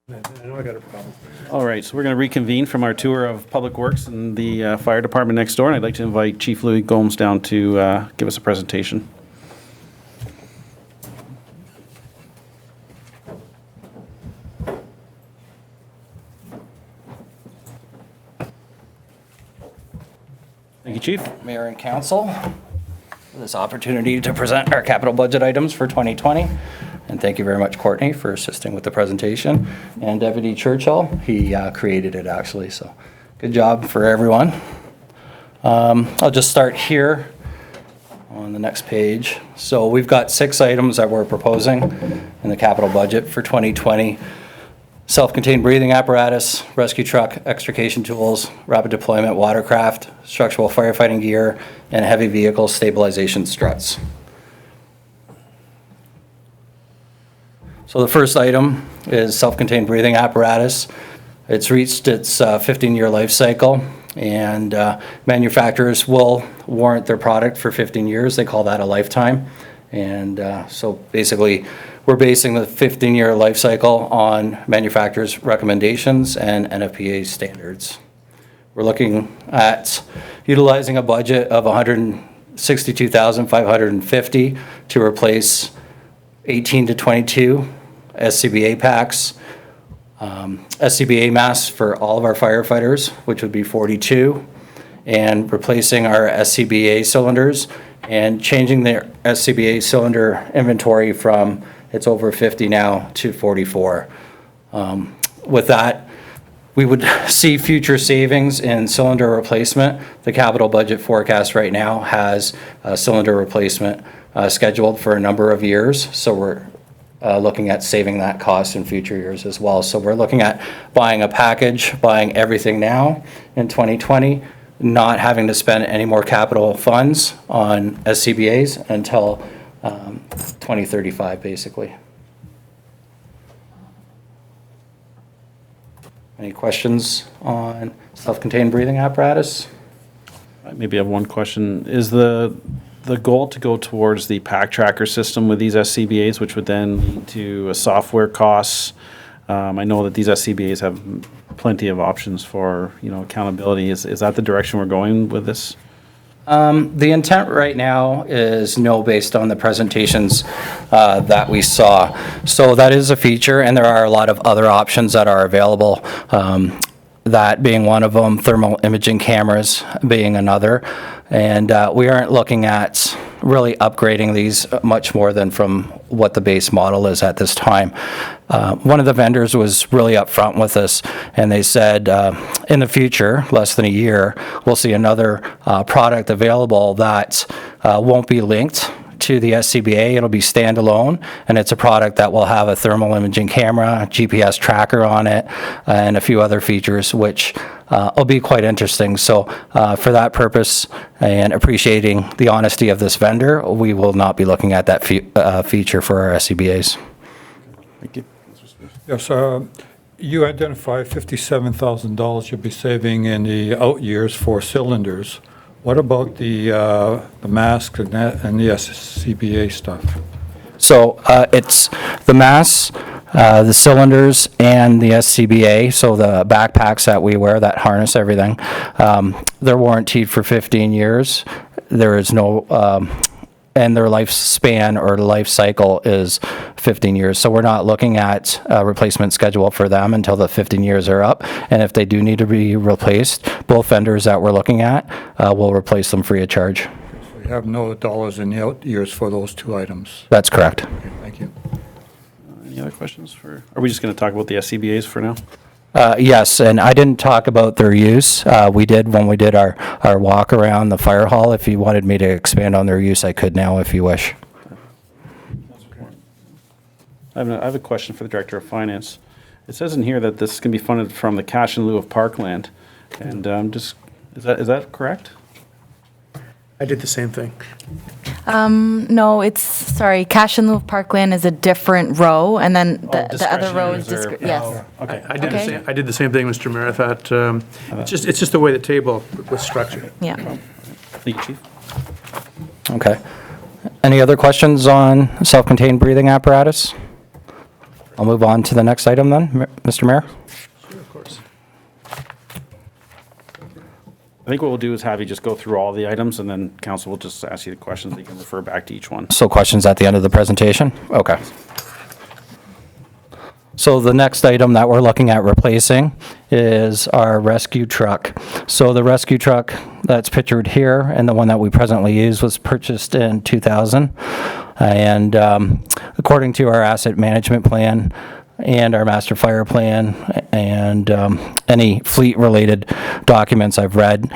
I know I got a problem. All right, so we're going to reconvene from our tour of Public Works and the fire department next door, and I'd like to invite Chief Louis Gomes down to give us a presentation. Thank you, Chief. Mayor and Council, for this opportunity to present our capital budget items for 2020. And thank you very much, Courtney, for assisting with the presentation. And Deputy Churchill, he created it actually, so good job for everyone. I'll just start here on the next page. So we've got 6 items that we're proposing in the capital budget for 2020. Self-contained breathing apparatus, rescue truck, extrication tools, rapid deployment watercraft, structural firefighting gear, and heavy vehicle stabilization struts. So the first item is self-contained breathing apparatus. It's reached its 15-year life cycle, and manufacturers will warrant their product for 15 years. They call that a lifetime. And so basically, we're basing the 15-year life cycle on manufacturers' recommendations and NFPA standards. We're looking at utilizing a budget of $162,550 to replace 18 to 22 SCBA packs, SCBA masks for all of our firefighters, which would be 42, and replacing our SCBA cylinders and changing their SCBA cylinder inventory from it's over 50 now to 44. With that, we would see future savings in cylinder replacement. The capital budget forecast right now has cylinder replacement scheduled for a number of years, so we're looking at saving that cost in future years as well. So we're looking at buying a package, buying everything now in 2020, not having to spend any more capital funds on SCBA's until 2035, basically. Any questions on self-contained breathing apparatus? I maybe have one question. Is the goal to go towards the pack tracker system with these SCBA's, which would then lead to software costs? I know that these SCBA's have plenty of options for, accountability. Is that the direction we're going with this? The intent right now is no, based on the presentations that we saw. So that is a feature, and there are a lot of other options that are available. That being one of them, thermal imaging cameras being another. And we aren't looking at really upgrading these much more than from what the base model is at this time. One of the vendors was really upfront with us, and they said in the future, less than a year, we'll see another product available that won't be linked to the SCBA. It'll be standalone, and it's a product that will have a thermal imaging camera, GPS tracker on it, and a few other features, which will be quite interesting. So for that purpose, and appreciating the honesty of this vendor, we will not be looking at that feature for our SCBA's. Thank you. Yes, you identify $57,000 you'll be saving in the out years for cylinders. What about the mask and the SCBA stuff? So it's the masks, the cylinders, and the SCBA, so the backpacks that we wear that harness everything. They're warranted for 15 years. There is no, and their lifespan or life cycle is 15 years. So we're not looking at a replacement schedule for them until the 15 years are up. And if they do need to be replaced, both vendors that we're looking at will replace them free of charge. So you have no dollars in the out years for those 2 items. That's correct. Okay, thank you. Any other questions are we just going to talk about the SCBA's for now? Yes, and I didn't talk about their use. We did when we did our walk around the fire hall. If you wanted me to expand on their use, I could now if you wish. I have a question for the Director of Finance. It says in here that this can be funded from the cash in lieu of parkland, and is that correct? I did the same thing. No, cash in lieu of parkland is a different row, and then the other row is, discretionary reserve. yes. Okay. I did the same thing, Mr. Mayor. I thought, it's just the way the table was structured. Yeah. Thank you, Chief. Okay. Any other questions on self-contained breathing apparatus? I'll move on to the next item then, Mr. Mayor. Of course. I think what we'll do is have you just go through all the items, and then council will just ask you the questions, that you can refer back to each one. So questions at the end of the presentation? Okay. So the next item that we're looking at replacing is our rescue truck. So the rescue truck that's pictured here and the one that we presently use was purchased in 2000. And according to our asset management plan and our master fire plan and any fleet-related documents I've read,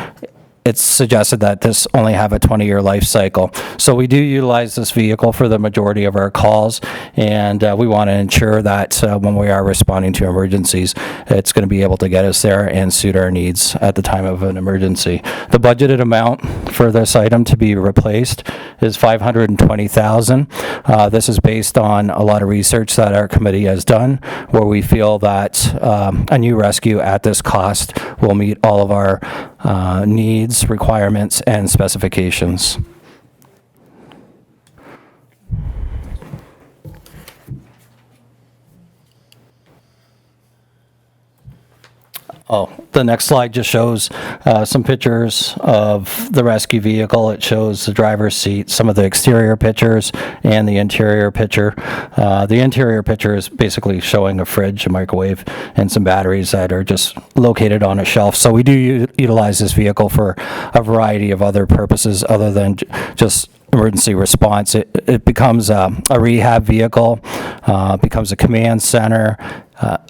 it's suggested that this only have a 20-year life cycle. So we do utilize this vehicle for the majority of our calls, and we want to ensure that when we are responding to emergencies, it's going to be able to get us there and suit our needs at the time of an emergency. The budgeted amount for this item to be replaced is $520,000. This is based on a lot of research that our committee has done, where we feel that a new rescue at this cost will meet all of our needs, requirements, and specifications. Oh, the next slide just shows some pictures of the rescue vehicle. It shows the driver's seat, some of the exterior pictures, and the interior picture. The interior picture is basically showing a fridge, a microwave, and some batteries that are just located on a shelf. So we do utilize this vehicle for a variety of other purposes other than just emergency response. It becomes a rehab vehicle, becomes a command center.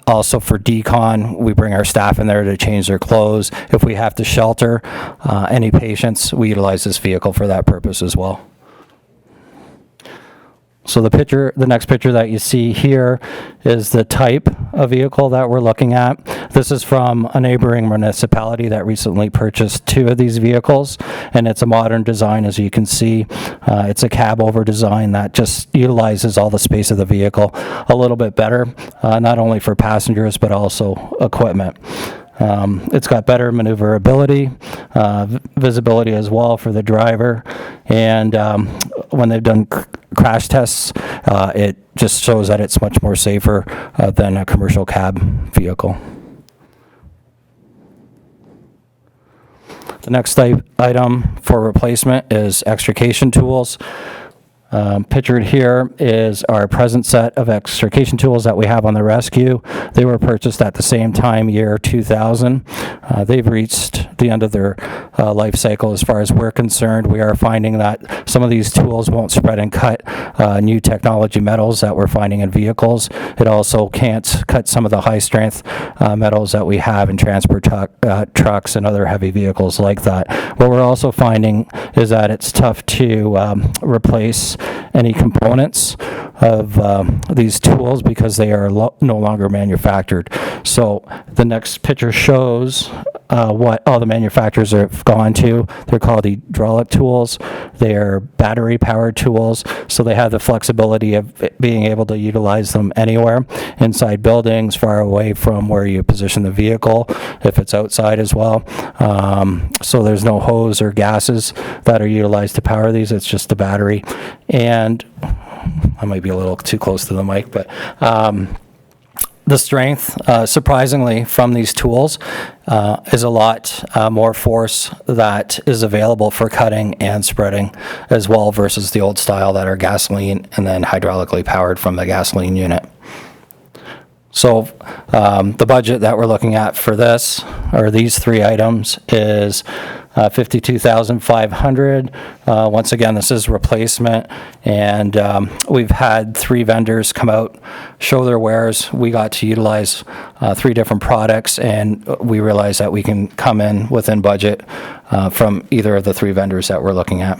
Also for decon, we bring our staff in there to change their clothes. If we have to shelter any patients, we utilize this vehicle for that purpose as well. So the next picture that you see here is the type of vehicle that we're looking at. This is from a neighboring municipality that recently purchased 2 of these vehicles, and it's a modern design, as you can see. It's a cab over design that just utilizes all the space of the vehicle a little bit better, not only for passengers but also equipment. It's got better maneuverability, visibility as well for the driver, and when they've done crash tests, it just shows that it's much more safer than a commercial cab vehicle. The next item for replacement is extrication tools. Pictured here is our present set of extrication tools that we have on the rescue. They were purchased at the same time, year 2000. They've reached the end of their life cycle as far as we're concerned. We are finding that some of these tools won't spread and cut new technology metals that we're finding in vehicles. It also can't cut some of the high-strength metals that we have in transport trucks and other heavy vehicles like that. What we're also finding is that it's tough to replace any components of these tools because they are no longer manufactured. So the next picture shows what all the manufacturers have gone to. They're called hydraulic tools. They are battery-powered tools, so they have the flexibility of being able to utilize them anywhere, inside buildings, far away from where you position the vehicle, if it's outside as well. So there's no hose or gases that are utilized to power these. It's just the battery. And I might be a little too close to the mic, but the strength, surprisingly, from these tools is a lot more force that is available for cutting and spreading as well versus the old style that are gasoline and then hydraulically powered from the gasoline unit. So the budget that we're looking at for this, or these 3 items, is $52,500. Once again, this is replacement, and we've had 3 vendors come out, show their wares. We got to utilize 3 different products, and we realized that we can come in within budget from either of the 3 vendors that we're looking at.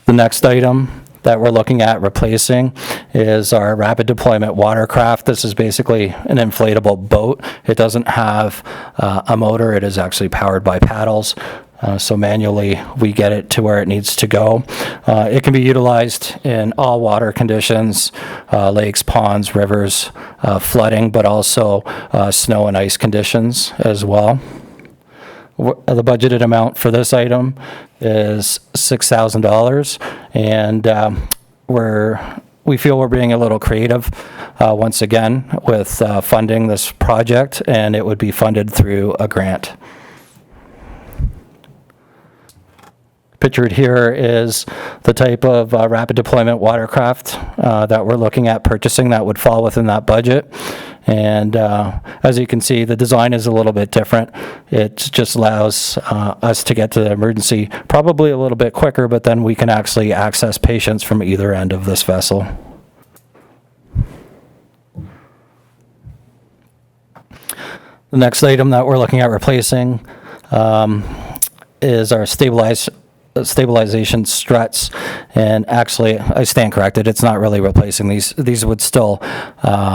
The next item that we're looking at replacing is our rapid deployment watercraft. This is basically an inflatable boat. It doesn't have a motor. It is actually powered by paddles. So manually we get it to where it needs to go. It can be utilized in all water conditions, lakes, ponds, rivers, flooding, but also snow and ice conditions as well. The budgeted amount for this item is $6,000, and we feel we're being a little creative once again with funding this project, and it would be funded through a grant. Pictured here is the type of rapid deployment watercraft that we're looking at purchasing that would fall within that budget. And as you can see, the design is a little bit different. It just allows us to get to the emergency probably a little bit quicker, but then we can actually access patients from either end of this vessel. The next item that we're looking at replacing is our stabilization struts, and actually, I stand corrected, it's not really replacing these. These would still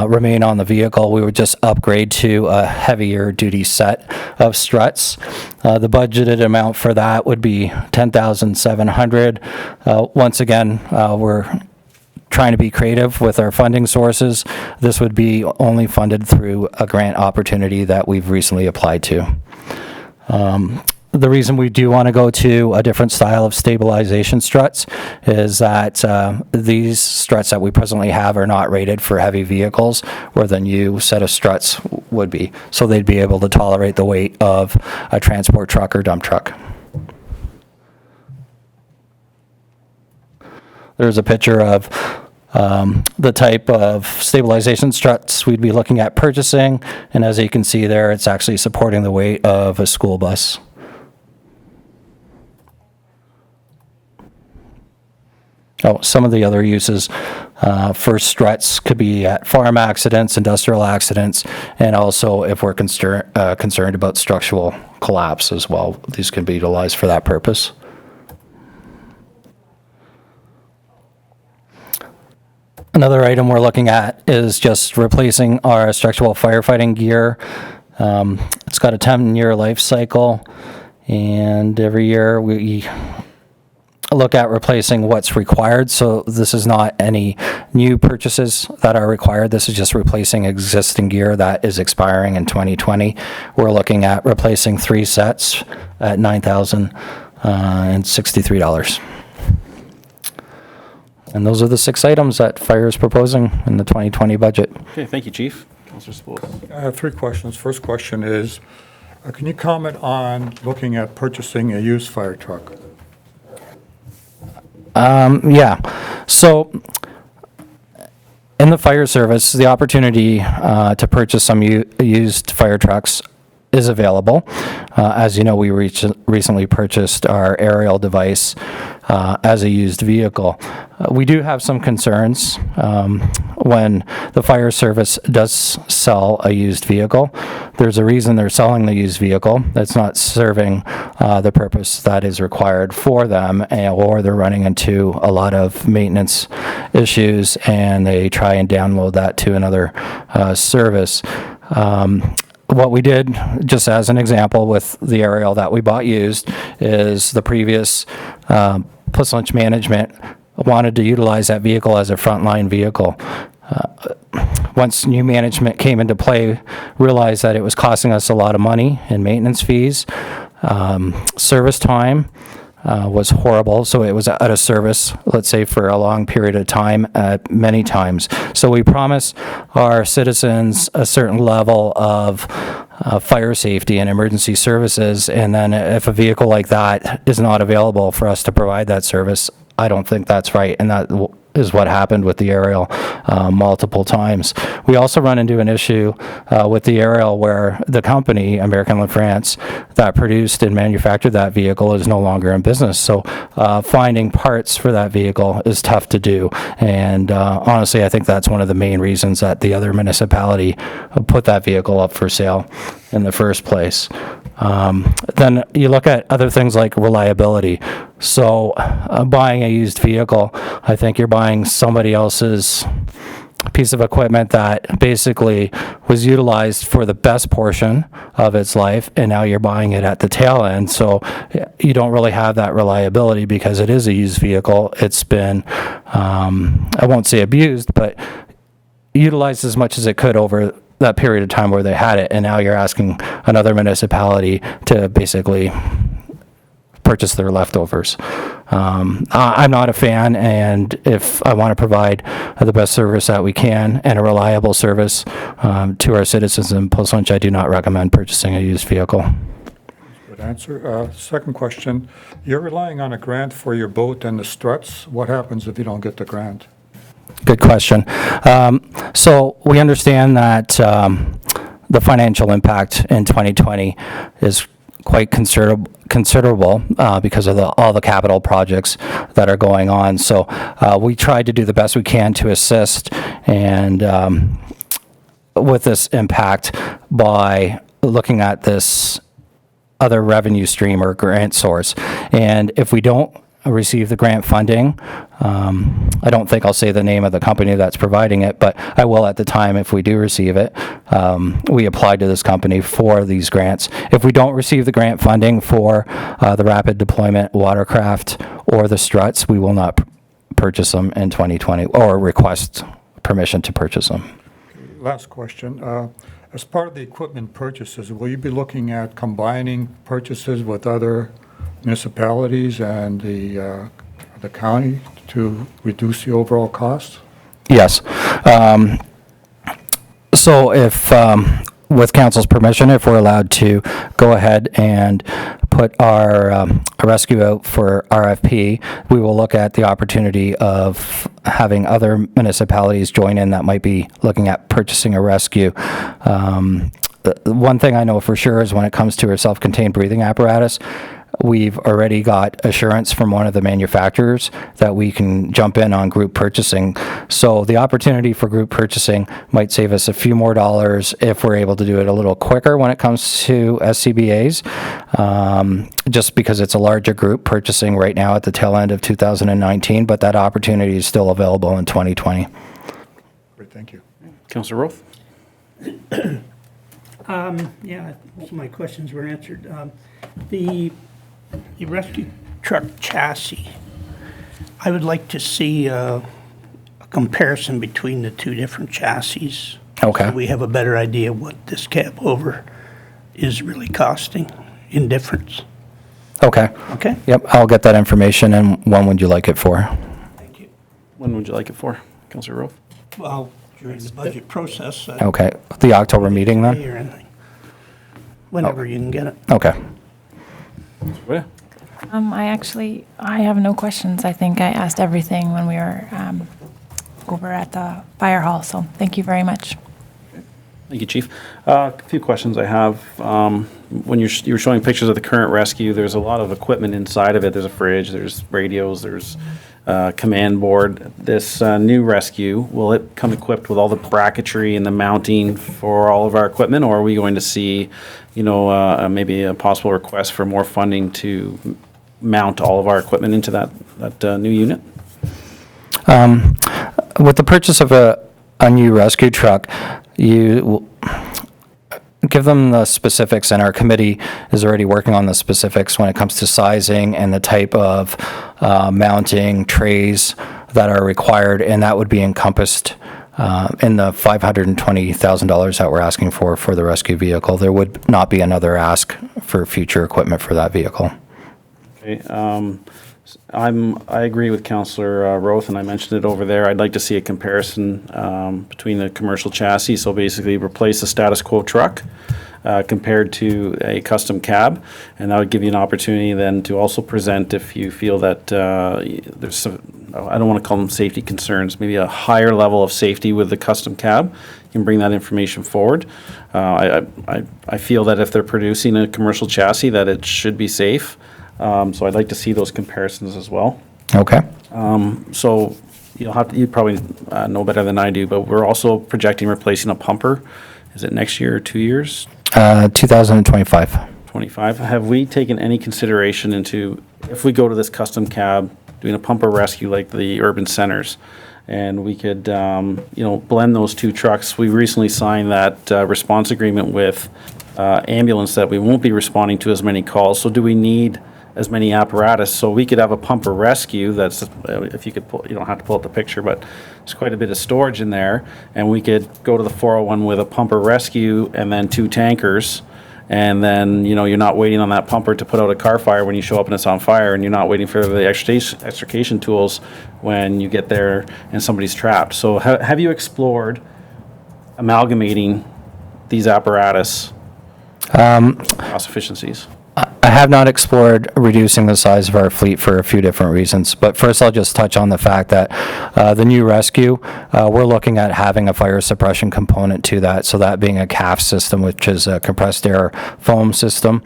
remain on the vehicle. We would just upgrade to a heavier duty set of struts. The budgeted amount for that would be $10,700. Once again, we're trying to be creative with our funding sources. This would be only funded through a grant opportunity that we've recently applied to. The reason we do want to go to a different style of stabilization struts is that these struts that we presently have are not rated for heavy vehicles, where the new set of struts would be. So they'd be able to tolerate the weight of a transport truck or dump truck. There's a picture of the type of stabilization struts we'd be looking at purchasing, and as you can see there, it's actually supporting the weight of a school bus. Some of the other uses for struts could be at farm accidents, industrial accidents, and also if we're concerned about structural collapse as well. These can be utilized for that purpose. Another item we're looking at is just replacing our structural firefighting gear. It's got a 10-year life cycle, and every year we look at replacing what's required. So this is not any new purchases that are required. This is just replacing existing gear that is expiring in 2020. We're looking at replacing 3 sets at $9,063. And those are the 6 items that Fire is proposing in the 2020 budget. Okay, thank you, Chief. Councillor Spolz. I have 3 questions. First question is, can you comment on looking at purchasing a used fire truck? Yeah. So in the fire service, the opportunity to purchase some used fire trucks is available. As you know, we recently purchased our aerial device as a used vehicle. We do have some concerns when the fire service does sell a used vehicle. There's a reason they're selling the used vehicle. That's not serving the purpose that is required for them, or they're running into a lot of maintenance issues and they try and download that to another service. What we did, just as an example, with the aerial that we bought used, is the previous Plus Lunch management wanted to utilize that vehicle as a frontline vehicle. Once new management came into play, realized that it was costing us a lot of money in maintenance fees. Service time was horrible, so it was out of service, let's say, for a long period of time, many times. So we promise our citizens a certain level of fire safety and emergency services, and then if a vehicle like that is not available for us to provide that service, I don't think that's right, and that is what happened with the aerial multiple times. We also run into an issue with the aerial where the company, American LaFrance, that produced and manufactured that vehicle is no longer in business. So finding parts for that vehicle is tough to do. And honestly, I think that's one of the main reasons that the other municipality put that vehicle up for sale in the first place. Then you look at other things like reliability. So buying a used vehicle, I think you're buying somebody else's piece of equipment that basically was utilized for the best portion of its life, and now you're buying it at the tail end. So you don't really have that reliability because it is a used vehicle. It's been, I won't say abused, but utilized as much as it could over that period of time where they had it, and now you're asking another municipality to basically purchase their leftovers. I'm not a fan, and if I want to provide the best service that we can and a reliable service to our citizens in Post Lunch, I do not recommend purchasing a used vehicle. Good answer. Second question, you're relying on a grant for your boat and the struts. What happens if you don't get the grant? Good question. So we understand that the financial impact in 2020 is quite considerable because of all the capital projects that are going on. So we tried to do the best we can to assist and with this impact by looking at this other revenue stream or grant source. And if we don't receive the grant funding, I don't think I'll say the name of the company that's providing it, but I will at the time if we do receive it. We applied to this company for these grants. If we don't receive the grant funding for the rapid deployment watercraft or the struts, we will not purchase them in 2020 or request permission to purchase them. Last question. As part of the equipment purchases, will you be looking at combining purchases with other municipalities and the county to reduce the overall cost? Yes. So if, with council's permission, if we're allowed to go ahead and put our rescue out for RFP, we will look at the opportunity of having other municipalities join in that might be looking at purchasing a rescue. The one thing I know for sure is when it comes to a self-contained breathing apparatus, we've already got assurance from one of the manufacturers that we can jump in on group purchasing. So the opportunity for group purchasing might save us a few more dollars if we're able to do it a little quicker when it comes to SCBA's, just because it's a larger group purchasing right now at the tail end of 2019, but that opportunity is still available in 2020. Great, thank you. Councillor Roth? Yeah, most of my questions were answered. The rescue truck chassis, I would like to see a comparison between the two different chassis. Okay. So we have a better idea what this cab over is really costing in difference. Okay. Okay? Yep, I'll get that information. And when would you like it for? Thank you. When would you like it for, Councillor Roth? Well, during the budget process. Okay, the October meeting then? Or anything. Whenever you can get it. Okay. Yeah. I have no questions. I think I asked everything when we were over at the fire hall, so thank you very much. Thank you, Chief. A few questions I have. When you were showing pictures of the current rescue, there's a lot of equipment inside of it. There's a fridge, there's radios, there's command board. This new rescue, will it come equipped with all the bracketry and the mounting for all of our equipment, or are we going to see, maybe a possible request for more funding to mount all of our equipment into that new unit? With the purchase of a new rescue truck, you give them the specifics, and our committee is already working on the specifics when it comes to sizing and the type of mounting trays that are required, and that would be encompassed in the $520,000 that we're asking for the rescue vehicle. There would not be another ask for future equipment for that vehicle. Okay, I agree with Councillor Roth, and I mentioned it over there. I'd like to see a comparison between the commercial chassis, so basically replace the status quo truck compared to a custom cab, and that would give you an opportunity then to also present if you feel that there's some, I don't want to call them safety concerns, maybe a higher level of safety with the custom cab. You can bring that information forward. I feel that if they're producing a commercial chassis, that it should be safe. So I'd like to see those comparisons as well. Okay. So you probably know better than I do, but we're also projecting replacing a pumper. Is it next year or 2 years? 2025. 25. Have we taken any consideration into, if we go to this custom cab, doing a pumper rescue like the urban centers, and we could, blend those two trucks? We recently signed that response agreement with ambulance that we won't be responding to as many calls. So do we need as many apparatus? So we could have a pumper rescue that's, if you could pull, you don't have to pull out the picture, but there's quite a bit of storage in there, and we could go to the 401 with a pumper rescue and then 2 tankers, and then, you know, you're not waiting on that pumper to put out a car fire when you show up and it's on fire, and you're not waiting for the extrication tools when you get there and somebody's trapped. So have you explored amalgamating these apparatus cost efficiencies? I have not explored reducing the size of our fleet for a few different reasons, but first I'll just touch on the fact that the new rescue, we're looking at having a fire suppression component to that, so that being a CAF system, which is a compressed air foam system.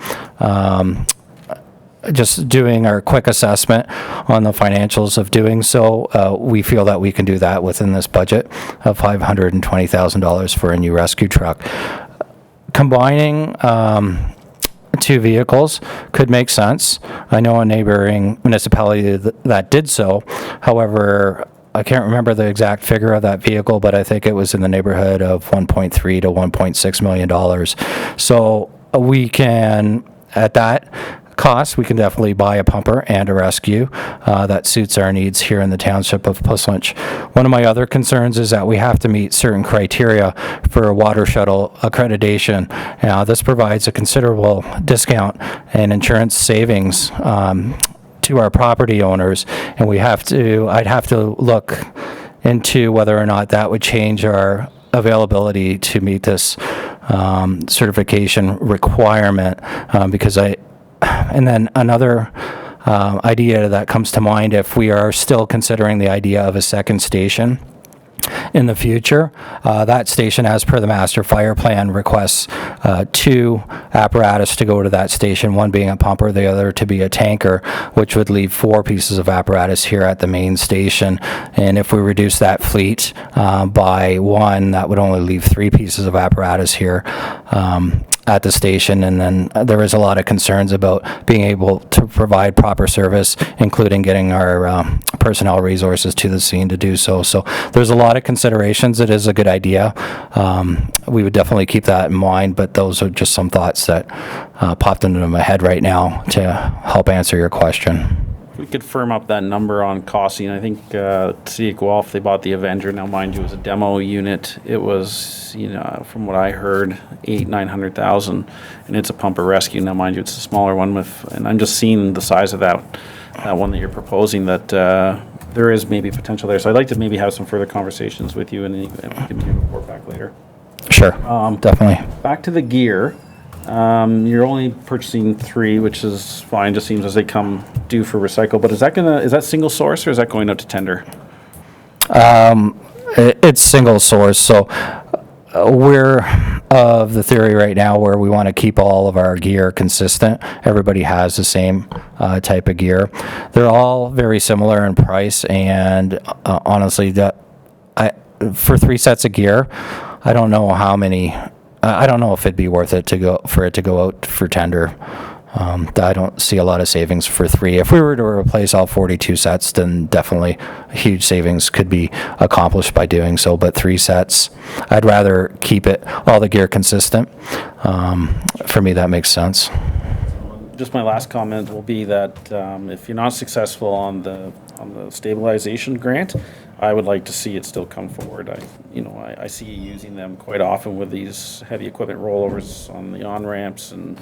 Just doing our quick assessment on the financials of doing so, we feel that we can do that within this budget of $520,000 for a new rescue truck. Combining 2 vehicles could make sense. I know a neighboring municipality that did so. However, I can't remember the exact figure of that vehicle, but I think it was in the neighborhood of $1.3 to $1.6 million. So we can, at that cost, we can definitely buy a pumper and a rescue that suits our needs here in the township of Puslinch. One of my other concerns is that we have to meet certain criteria for water shuttle accreditation. This provides a considerable discount and insurance savings to our property owners, and I'd have to look into whether or not that would change our availability to meet this certification requirement, because and then another idea that comes to mind, if we are still considering the idea of a second station in the future, that station, as per the master fire plan, requests 2 apparatus to go to that station, one being a pumper, the other to be a tanker, which would leave 4 pieces of apparatus here at the main station. And if we reduce that fleet by 1, that would only leave 3 pieces of apparatus here at the station. And then there is a lot of concerns about being able to provide proper service, including getting our personnel resources to the scene to do so. So there's a lot of considerations. It is a good idea. We would definitely keep that in mind, but those are just some thoughts that popped into my head right now to help answer your question. If we could firm up that number on costing, I think City of Guelph, they bought the Avenger. Now, mind you, it was a demo unit. It was, you know, from what I heard, $800,000-900,000, and it's a pumper rescue. Now, mind you, it's a smaller one and I'm just seeing the size of that one that you're proposing, that there is maybe potential there. So I'd like to maybe have some further conversations with you, and we can maybe report back later. Sure, definitely. Back to the gear. You're only purchasing 3, which is fine. Just seems as they come due for recycle. But is that single source, or is that going out to tender? It's single source. So we're of the theory right now where we want to keep all of our gear consistent. Everybody has the same type of gear. They're all very similar in price, and honestly, for 3 sets of gear, I don't know how many. I don't know if it'd be worth it to go out for tender. I don't see a lot of savings for 3. If we were to replace all 42 sets, then definitely huge savings could be accomplished by doing so. But 3 sets, I'd rather keep all the gear consistent. For me, that makes sense. Just my last comment will be that if you're not successful on the stabilization grant, I would like to see it still come forward. I see you using them quite often with these heavy equipment rollovers on the on-ramps, and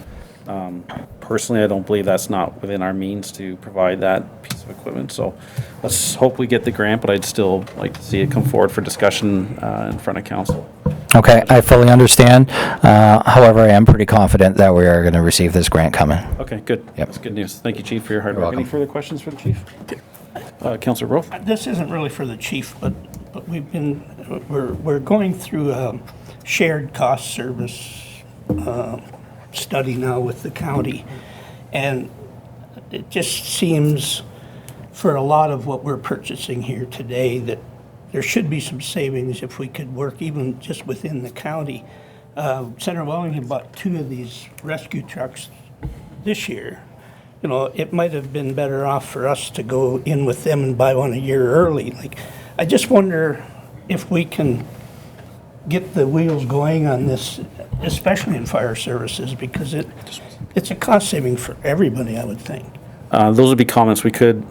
personally, I don't believe that's not within our means to provide that piece of equipment. So let's hope we get the grant, but I'd still like to see it come forward for discussion in front of council. Okay, I fully understand. However, I am pretty confident that we are going to receive this grant coming. Okay, good. Yep. That's good news. Thank you, Chief, for your hard You're work. Any welcome. further questions for the Chief? Councillor Roth? This isn't really for the chief, but we're going through a shared cost service study now with the county, and it just seems for a lot of what we're purchasing here today that there should be some savings if we could work even just within the county. Senator Wellington bought 2 of these rescue trucks this year. You know, it might have been better off for us to go in with them and buy one a year early. I just wonder if we can get the wheels going on this, especially in fire services, because it's a cost saving for everybody, I would think. Those would be comments we could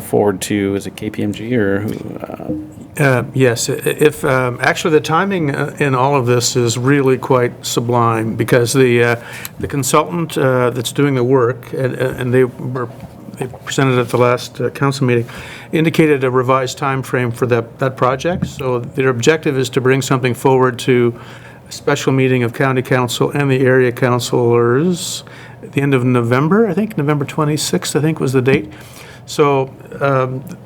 forward to, is it KPMG or who? Yes, if, actually, the timing in all of this is really quite sublime, because the consultant that's doing the work, and they presented at the last council meeting, indicated a revised timeframe for that project. So their objective is to bring something forward to a special meeting of county council and the area councilors at the end of November, I think, November 26th, I think was the date. So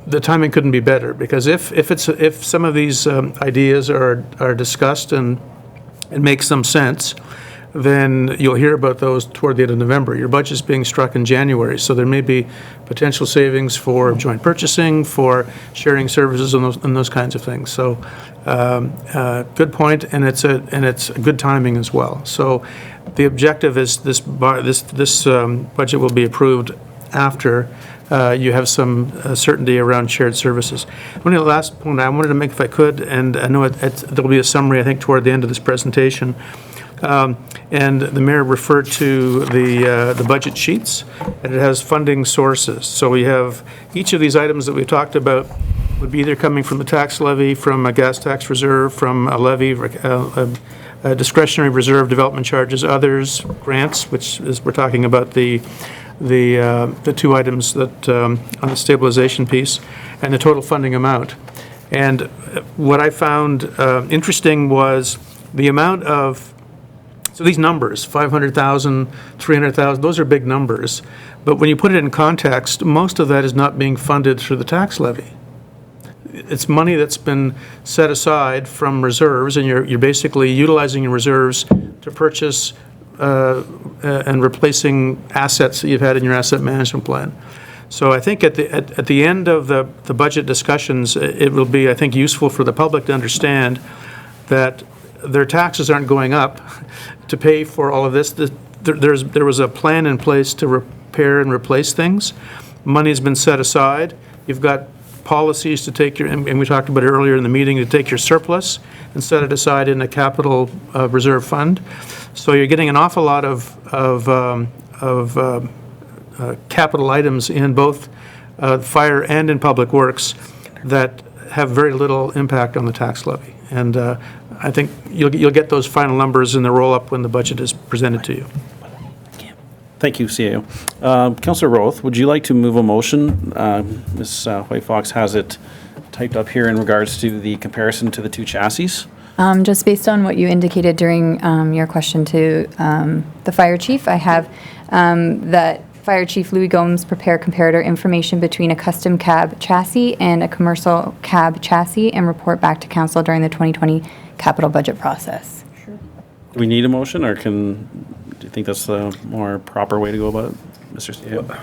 the timing couldn't be better, because if some of these ideas are discussed and it makes some sense, then you'll hear about those toward the end of November. Your budget's being struck in January, so there may be potential savings for joint purchasing, for sharing services, and those kinds of things. So good point, and it's a good timing as well. So the objective is this budget will be approved after you have some certainty around shared services. Only the last point I wanted to make, if I could, and I know there'll be a summary, I think, toward the end of this presentation. And the mayor referred to the budget sheets, and it has funding sources. So we have each of these items that we've talked about would be either coming from the tax levy, from a gas tax reserve, from a levy, a discretionary reserve, development charges, others, grants, which is, we're talking about the two items that on the stabilization piece, and the total funding amount. And what I found interesting was the amount of, so these numbers, 500,000, 300,000, those are big numbers. But when you put it in context, most of that is not being funded through the tax levy. It's money that's been set aside from reserves, and you're basically utilizing your reserves to purchase and replacing assets that you've had in your asset management plan. So I think at the end of the budget discussions, it will be, I think, useful for the public to understand that their taxes aren't going up to pay for all of this. There was a plan in place to repair and replace things. Money's been set aside. You've got policies to take your, and we talked about it earlier in the meeting, to take your surplus and set it aside in a capital reserve fund. So you're getting an awful lot of capital items in both fire and in public works that have very little impact on the tax levy. And I think you'll get those final numbers in the roll-up when the budget is presented to you. Thank you, CAO. Councillor Roth, would you like to move a motion? Ms. White Fox has it typed up here in regards to the comparison to the two chassis. Just based on what you indicated during your question to the fire chief, I have that Fire Chief Louis Gomes prepare comparator information between a custom cab chassis and a commercial cab chassis and report back to council during the 2020 capital budget process. Do we need a motion, or do you think that's the more proper way to go about it, Mr. CAO?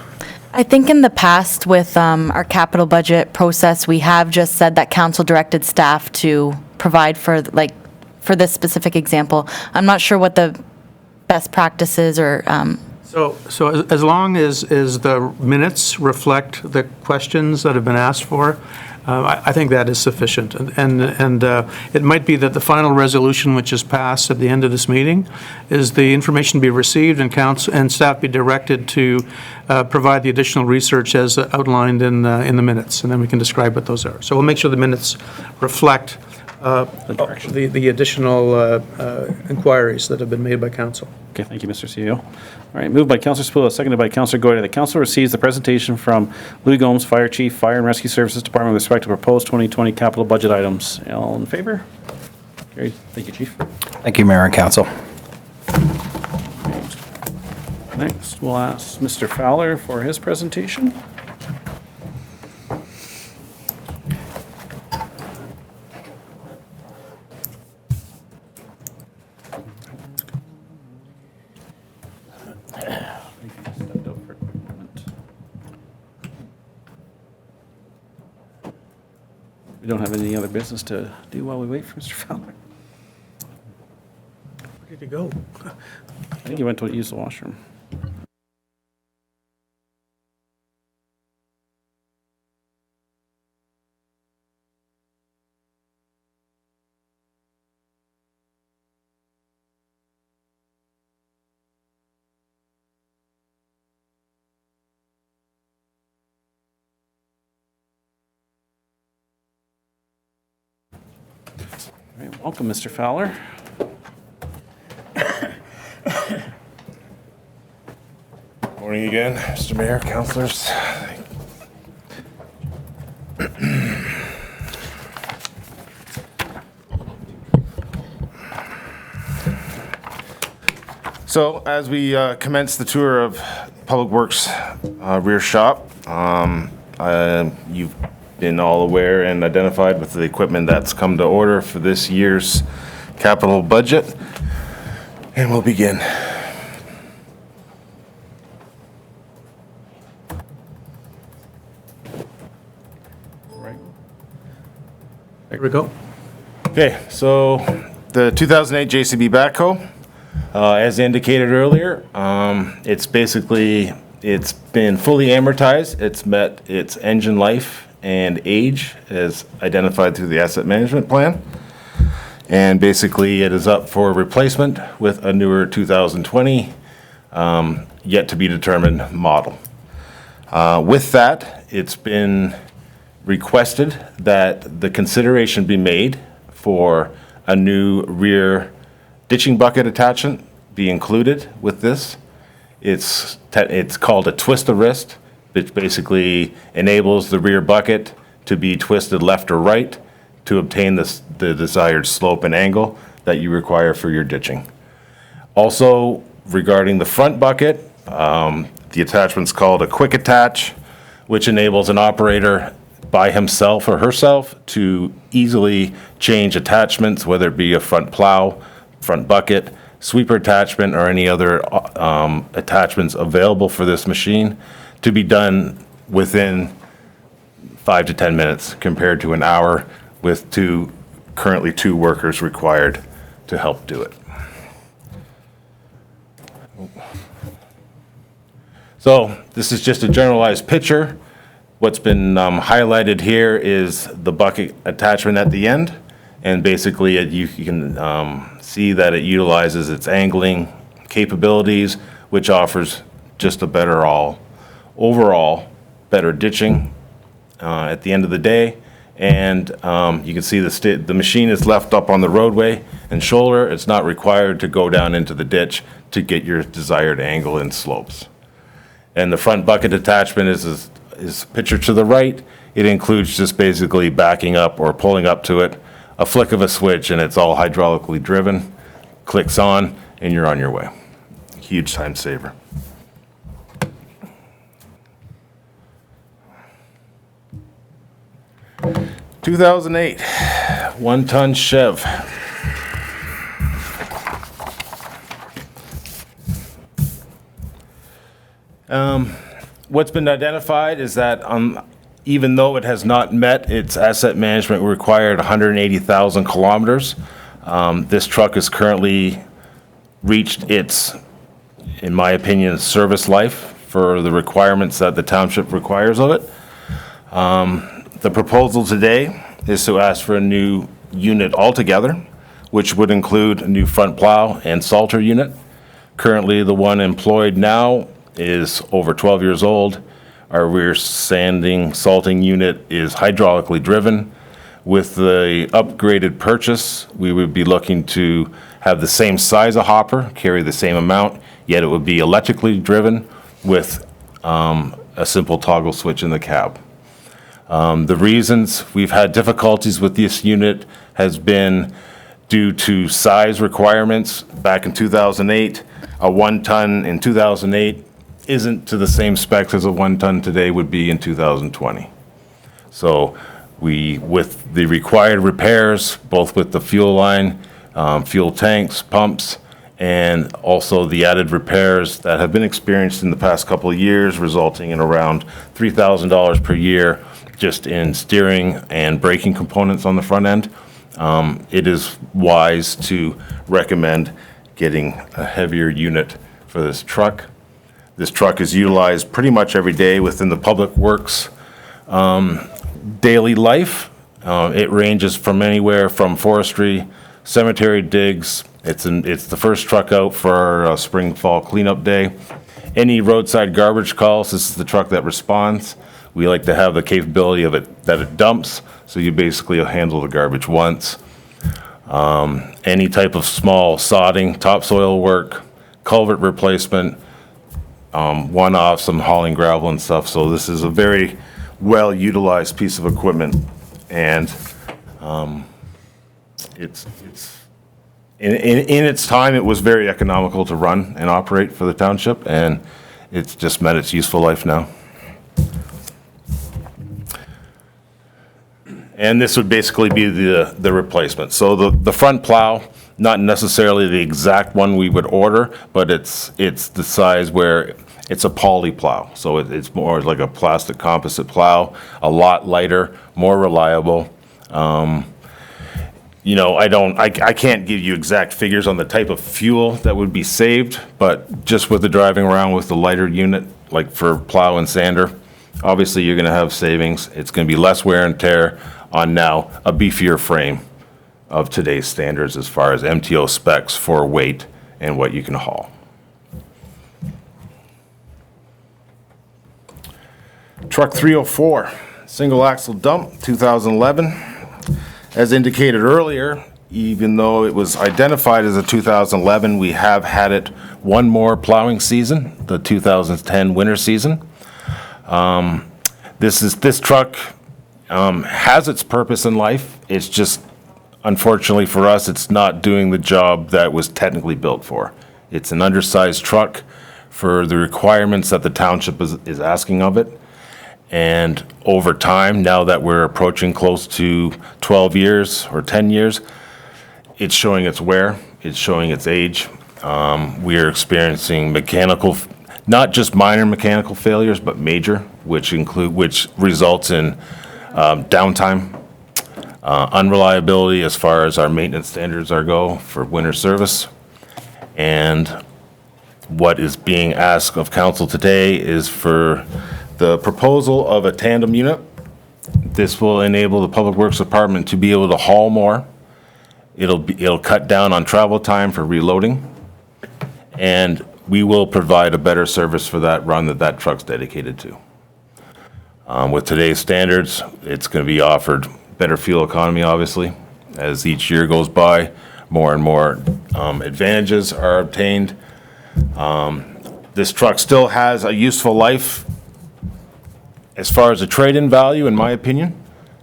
I think in the past with our capital budget process, we have just said that council directed staff to provide for this specific example. I'm not sure what the best practices or. So as long as the minutes reflect the questions that have been asked for, I think that is sufficient. And it might be that the final resolution, which is passed at the end of this meeting, is the information be received and council and staff be directed to provide the additional research as outlined in the minutes, and then we can describe what those are. So we'll make sure the minutes reflect the additional inquiries that have been made by council. Okay, thank you, Mr. CEO. All right, moved by Councillor Spula, seconded by Councillor Goyda. The council receives the presentation from Louis Gomes, Fire Chief, Fire and Rescue Services Department with respect to proposed 2020 capital budget items. All in favor? Carried. Thank you, Chief. Thank you, Mayor and Council. Next, we'll ask Mr. Fowler for his presentation. We don't have any other business to do while we wait for Mr. Fowler. Where did he go? I think he went to use the washroom. All right, welcome, Mr. Fowler. Morning again, Mr. Mayor, councilors. So as we commence the tour of Public Works rear shop, you've been all aware and identified with the equipment that's come to order for this year's capital budget. And we'll begin. Right. Here we go. Okay, so the 2008 JCB backhoe, as indicated earlier, it's been fully amortized. It's met its engine life and age as identified through the asset management plan. And basically, it is up for replacement with a newer 2020, yet to be determined model. With that, it's been requested that the consideration be made for a new rear ditching bucket attachment be included with this. It's called a twist-a-wrist, which basically enables the rear bucket to be twisted left or right to obtain the desired slope and angle that you require for your ditching. Also, regarding the front bucket, the attachment's called a quick attach, which enables an operator by himself or herself to easily change attachments, whether it be a front plow, front bucket, sweeper attachment, or any other attachments available for this machine, to be done within 5 to 10 minutes compared to an hour with currently two workers required to help do it. So this is just a generalized picture. What's been highlighted here is the bucket attachment at the end. And basically, you can see that it utilizes its angling capabilities, which offers just a better overall better ditching at the end of the day. And you can see the machine is left up on the roadway and shoulder. It's not required to go down into the ditch to get your desired angle and slopes. And the front bucket attachment is pictured to the right. It includes just basically backing up or pulling up to it, a flick of a switch, and it's all hydraulically driven, clicks on, and you're on your way. Huge time saver. (2008) 1-ton Chev. What's been identified is that even though it has not met its asset management required 180,000 kilometers, this truck has currently reached its, in my opinion, service life for the requirements that the township requires of it. The proposal today is to ask for a new unit altogether, which would include a new front plow and salter unit. Currently, the one employed now is over 12 years old. Our rear sanding, salting unit is hydraulically driven. With the upgraded purchase, we would be looking to have the same size of hopper, carry the same amount, yet it would be electrically driven with a simple toggle switch in the cab. The reasons we've had difficulties with this unit has been due to size requirements. Back in 2008, a 1-ton in 2008 isn't to the same specs as a 1-ton today would be in 2020. So with the required repairs, both with the fuel line, fuel tanks, pumps, and also the added repairs that have been experienced in the past couple of years, resulting in around $3,000 per year just in steering and braking components on the front end, it is wise to recommend getting a heavier unit for this truck. This truck is utilized pretty much every day within the Public Works daily life. It ranges from anywhere from forestry, cemetery digs. It's the first truck out for our spring, fall cleanup day. Any roadside garbage calls, this is the truck that responds. We like to have the capability of it that it dumps, so you basically handle the garbage once. any type of small sodding, topsoil work, culvert replacement, one-off, some hauling gravel and stuff. So this is a very well-utilized piece of equipment, and it's in its time, it was very economical to run and operate for the township, and it's just met its useful life now. And this would basically be the replacement. So the front plow, not necessarily the exact one we would order, but it's the size where it's a poly plow. So it's more like a plastic composite plow, a lot lighter, more reliable. You know, I can't give you exact figures on the type of fuel that would be saved, but just with the driving around with the lighter unit, like for plow and sander, obviously you're gonna have savings. It's gonna be less wear and tear on now a beefier frame of today's standards as far as MTO specs for weight and what you can haul. Truck 304, single axle dump, 2011. As indicated earlier, even though it was identified as a 2011, we have had it one more plowing season, the 2010 winter season. This truck has its purpose in life. It's just, unfortunately for us, it's not doing the job that it was technically built for. It's an undersized truck for the requirements that the township is asking of it. And over time, now that we're approaching close to 12 years or 10 years, it's showing its wear, it's showing its age. We are experiencing not just minor mechanical failures, but major, which results in downtime, unreliability as far as our maintenance standards go for winter service. And what is being asked of council today is for the proposal of a tandem unit. This will enable the Public Works Department to be able to haul more. It'll cut down on travel time for reloading, and we will provide a better service for that run that truck's dedicated to. With today's standards, it's going to be offered better fuel economy, obviously. As each year goes by, more and more advantages are obtained. This truck still has a useful life. As far as a trade-in value, in my opinion,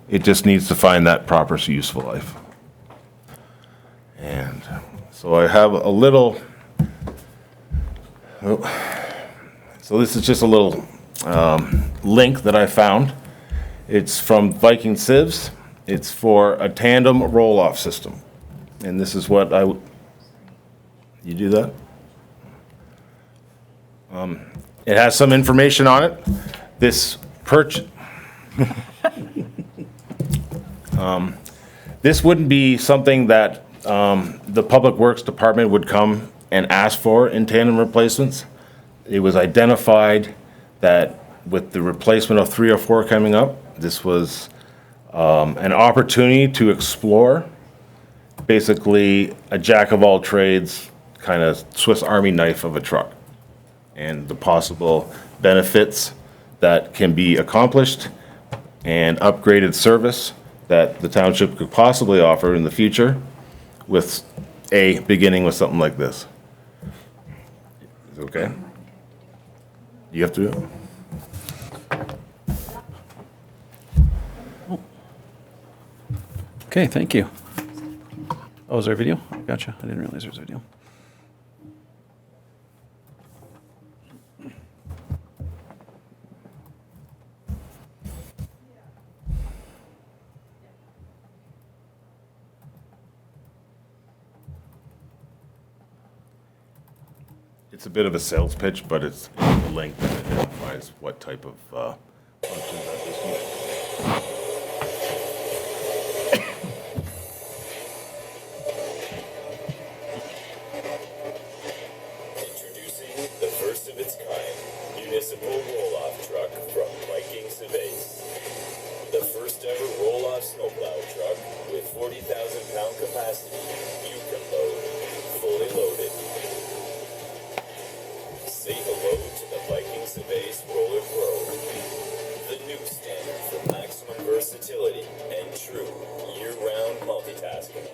it just needs to find that proper useful life. And so I have a little, so this is just a little link that I found. It's from Viking Sieves. It's for a tandem roll-off system. And this is what you do that? It has some information on it. This this wouldn't be something that the Public Works Department would come and ask for in tandem replacements. It was identified that with the replacement of 304 coming up, this was an opportunity to explore basically a jack-of-all-trades kind of Swiss Army knife of a truck and the possible benefits that can be accomplished and upgraded service that the township could possibly offer in the future with beginning with something like this. Is it okay? You have to do it? Okay, thank you. Oh, is there a video? Gotcha. I didn't realize there was a video. It's a bit of a sales pitch, but it's a link that identifies what type of functions that this unit. Introducing the first of its kind municipal roll-off truck from Viking Sieves. The first ever roll-off snowplow truck with 40,000-pound capacity. You can load, fully loaded. Say hello to the Viking Sieves Roller Pro, the new standard for maximum versatility and true year-round multitasking.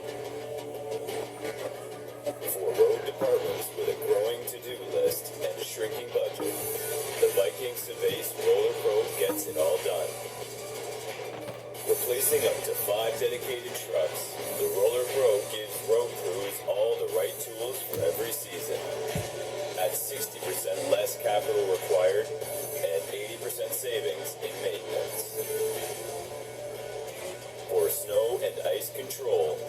replacing up to 5 dedicated trucks, the Roller Pro gives road crews all the right tools for every season. At 60% less capital required and 80% savings in maintenance. For snow and ice control,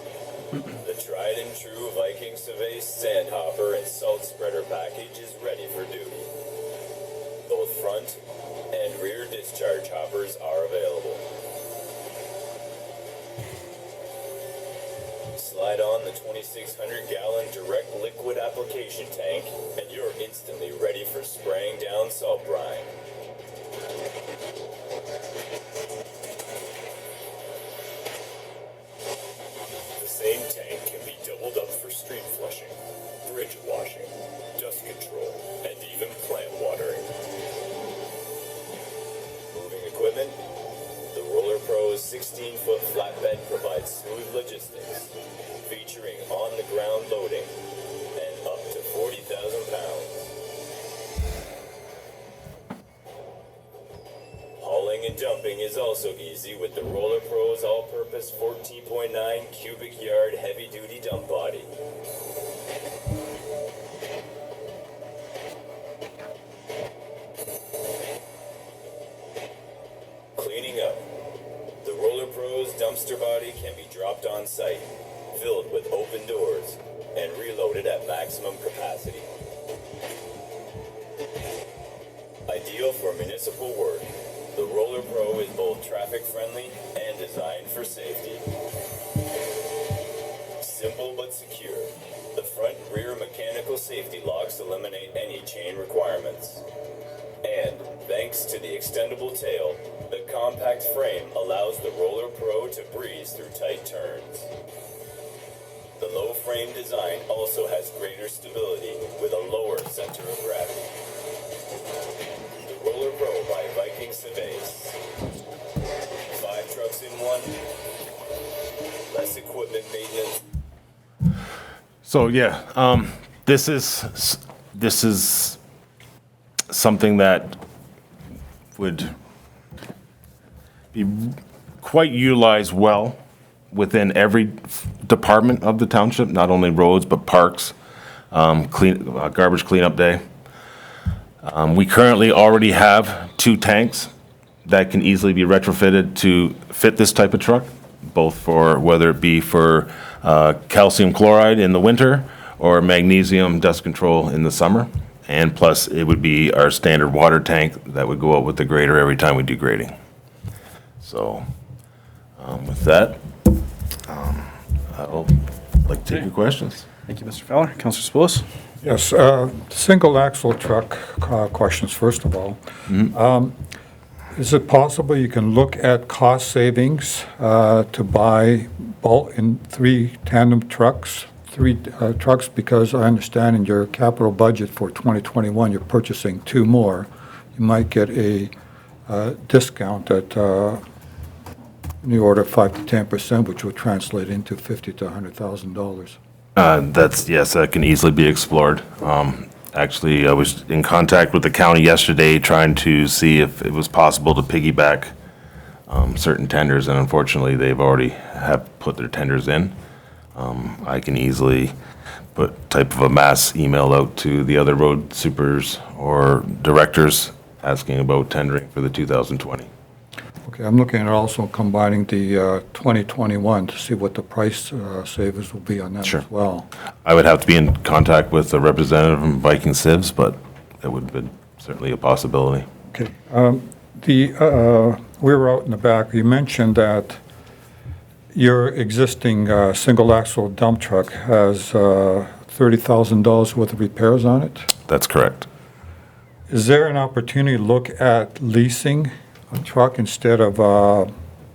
the tried and true Viking Survey Sandhopper and Salt Spreader package is ready for duty. Both front and rear discharge hoppers are available. Slide on the 2,600-gallon direct liquid application tank, and you're instantly ready for spraying down salt brine. The same tank can be doubled up for street flushing, bridge washing, dust control, and even plant watering. Moving equipment? The Roller Pro's 16-foot flatbed provides smooth logistics, featuring on-the-ground loading and up to 40,000 pounds. Hauling and dumping is also easy with the Roller Pro's all-purpose 14.9 cubic yard heavy-duty dump body. Cleaning up. The Roller Pro's dumpster body can be dropped on site, filled with open doors, and reloaded at maximum capacity. Ideal for municipal work, the Roller Pro is both traffic friendly and designed for safety. Simple but secure, the front and rear mechanical safety locks eliminate any chain requirements. And thanks to the extendable tail, the compact frame allows the Roller Pro to breeze through tight turns. The low frame design also has greater stability with a lower center of gravity. The Roller Pro by Viking Surveys. 5 trucks in one, less equipment maintenance. So yeah, this is something that would be quite utilized well within every department of the township, not only roads, but parks, garbage cleanup day. We currently already have 2 tanks that can easily be retrofitted to fit this type of truck, both for, whether it be for calcium chloride in the winter or magnesium dust control in the summer. And plus, it would be our standard water tank that would go out with the grader every time we do grading. So, with that, I'll like to take your questions. Thank you, Mr. Fowler. Councillor Spillis? Yes, single axle truck questions, first of all. Is it possible you can look at cost savings to buy bulk in 3 tandem trucks? 3 trucks, because I understand in your capital budget for 2021, you're purchasing 2 more. You might get a discount at in the order of 5 to 10%, which would translate into $50,000 to $100,000. Yes, that can easily be explored. Actually, I was in contact with the county yesterday trying to see if it was possible to piggyback certain tenders, and unfortunately, they've already have put their tenders in. I can easily put type of a mass email out to the other road supers or directors asking about tendering for the 2020. Okay, I'm looking at also combining the 2021 to see what the price savings will be on that Sure. as well. I would have to be in contact with a representative from Viking Civs, but that would be certainly a possibility. Okay, we were out in the back, you mentioned that your existing single axle dump truck has $30,000 worth of repairs on it. That's correct. Is there an opportunity to look at leasing a truck instead of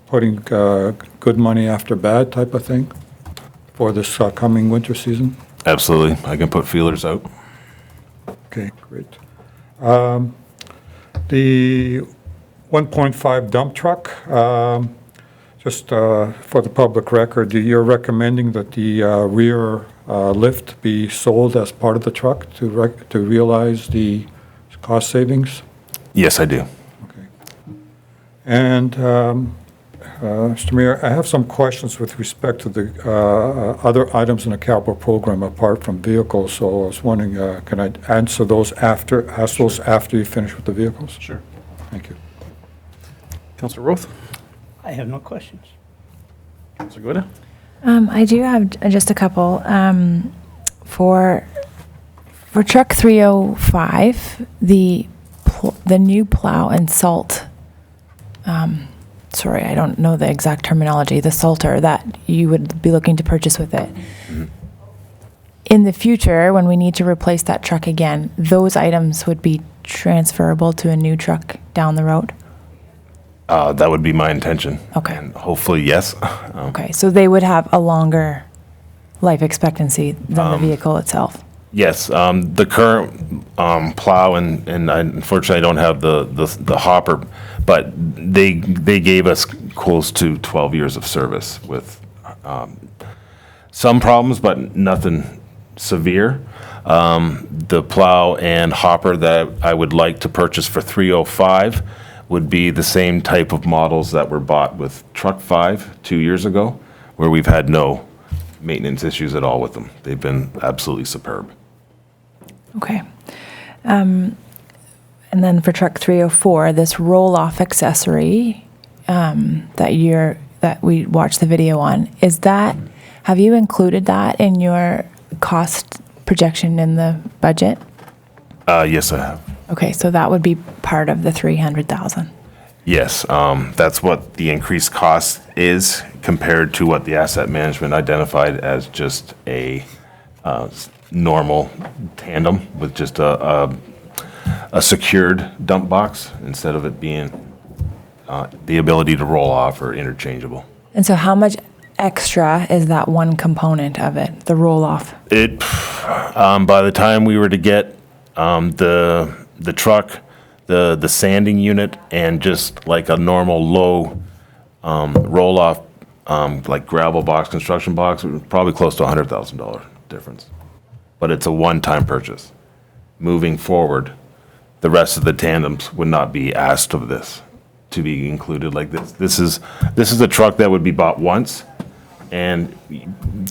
putting good money after bad type of thing for this coming winter season? Absolutely. I can put feelers out. Okay, great. The 1.5 dump truck, just for the public record, you're recommending that the rear lift be sold as part of the truck to realize the cost savings? Yes, I do. Okay. And Mr. Mayor, I have some questions with respect to the other items in the capital program apart from vehicles, so I was wondering, can I ask those after you finish with the vehicles? Sure. Thank you. Councillor Roth? I have no questions. Councillor Goda? I do have just a couple. For truck 305, the new plow and salt, sorry, I don't know the exact terminology, the salter that you would be looking to purchase with it. In the future, when we need to replace that truck again, those items would be transferable to a new truck down the road? That would be my intention. Okay. And hopefully, yes. Okay, so they would have a longer life expectancy than the vehicle itself? Yes, the current plow, and unfortunately, I don't have the hopper, but they gave us close to 12 years of service with some problems, but nothing severe. The plow and hopper that I would like to purchase for 305 would be the same type of models that were bought with Truck 5 2 years ago, where we've had no maintenance issues at all with them. They've been absolutely superb. Okay. And then for truck 304, this roll-off accessory that we watched the video on, have you included that in your cost projection in the budget? Yes, I have. Okay, so that would be part of the 300,000. Yes, that's what the increased cost is compared to what the asset management identified as just a normal tandem with just a secured dump box instead of it being the ability to roll off or interchangeable. And so how much extra is that one component of it, the roll-off? It, by the time we were to get the truck, the sanding unit, and just like a normal low roll-off, like gravel box, construction box, it was probably close to $100,000 difference. But it's a one-time purchase. Moving forward, the rest of the tandems would not be asked of this to be included like this. This is a truck that would be bought once, and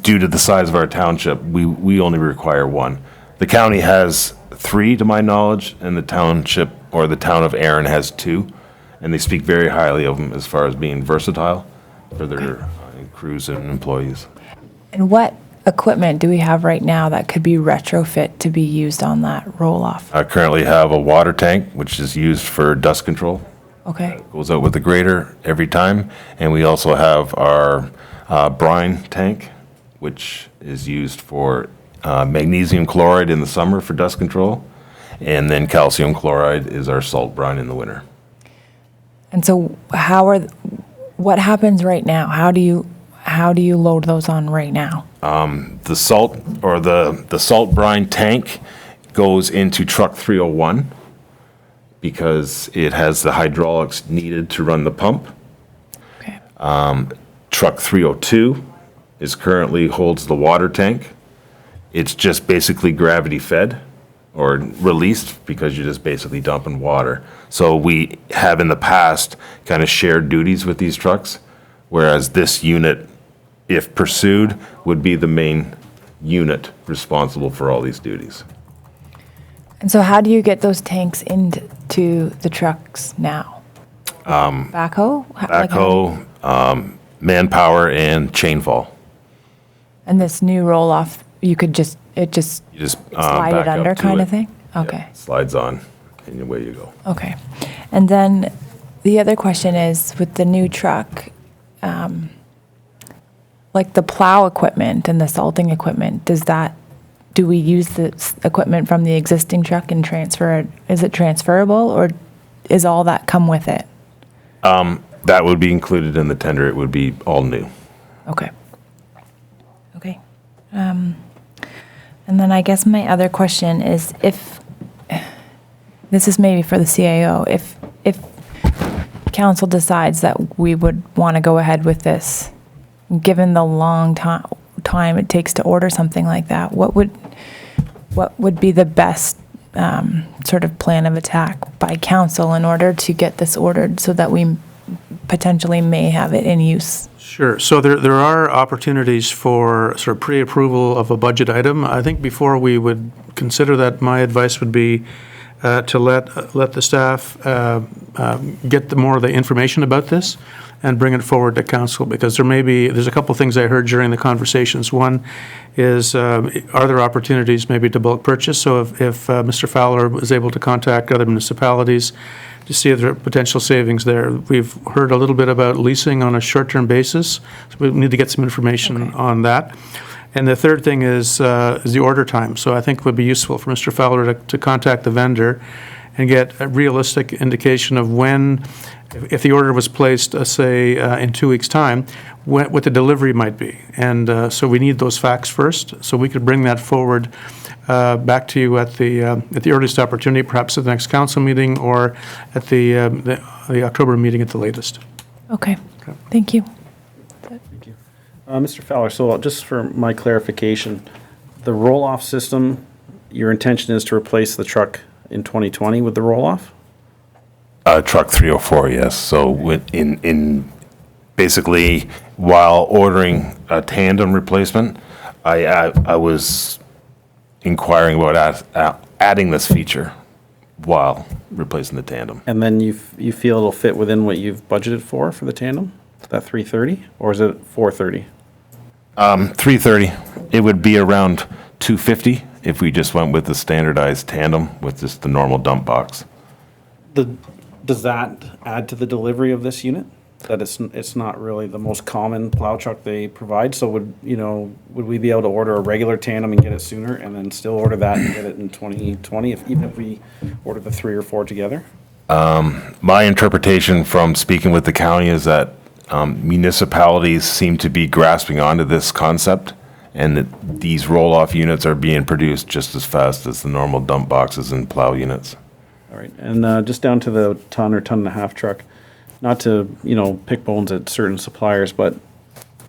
due to the size of our township, we only require one. The county has 3, to my knowledge, and the township, or the town of Erin, has 2, and they speak very highly of them as far as being versatile for their crews and employees. And what equipment do we have right now that could be retrofit to be used on that roll-off? I currently have a water tank, which is used for dust control. Okay, Goes out with the grader every time, and we also have our brine tank, which is used for magnesium chloride in the summer for dust control, and then calcium chloride is our salt brine in the winter. and so what happens right now? How do you load those on right now? The salt, or the salt brine tank, goes into truck 301 because it has the hydraulics needed to run the pump. Okay. Truck 302 currently holds the water tank. It's just basically gravity fed or released because you're just basically dumping water. So we have in the past kind of shared duties with these trucks, whereas this unit, if pursued, would be the main unit responsible for all these duties. And so how do you get those tanks into the trucks now? Backhoe? Backhoe, manpower, and chainfall. And this new roll-off, you just You just slide back it under up to kind it. of thing? Yeah, Okay. slides on, and away you go. Okay. And then the other question is, with the new truck, like the plow equipment and the salting equipment, do we use the equipment from the existing truck and transfer it? Is it transferable, or is all that come with it? That would be included in the tender. It would be all new. Okay. Okay. And then I guess my other question is, this is maybe for the CAO, if council decides that we would want to go ahead with this, given the long time it takes to order something like that, what would be the best sort of plan of attack by council in order to get this ordered so that we potentially may have it in use? Sure. So there are opportunities for sort of pre-approval of a budget item. I think before we would consider that, my advice would be to let the staff get more of the information about this and bring it forward to council, because there's a couple of things I heard during the conversations. One is, are there opportunities maybe to bulk purchase? So if Mr. Fowler is able to contact other municipalities to see if there are potential savings there. We've heard a little bit about leasing on a short-term basis, so we need to get some information on that. And the third thing is the order time. So I think it would be useful for Mr. Fowler to contact the vendor and get a realistic indication of when, if the order was placed, say, in 2 weeks' time, what the delivery might be. And so we need those facts first, so we could bring that forward back to you at the earliest opportunity, perhaps at the next council meeting or at the October meeting at the latest. Okay, thank you. Mr. Fowler, so just for my clarification, the roll-off system, your intention is to replace the truck in 2020 with the roll-off? Truck 304, yes. So in basically, while ordering a tandem replacement, I was inquiring about adding this feature while replacing the tandem. And then you feel it'll fit within what you've budgeted for the tandem? That 330, or is it 430? 330. It would be around 250 if we just went with the standardized tandem with just the normal dump box. Does that add to the delivery of this unit? That it's not really the most common plow truck they provide, so would we be able to order a regular tandem and get it sooner, and then still order that and get it in 2020, even if we order the 3 or 4 together? My interpretation from speaking with the county is that municipalities seem to be grasping onto this concept, and that these roll-off units are being produced just as fast as the normal dump boxes and plow units. All right, and just down to the ton or ton and a half truck, not to, pick bones at certain suppliers, but,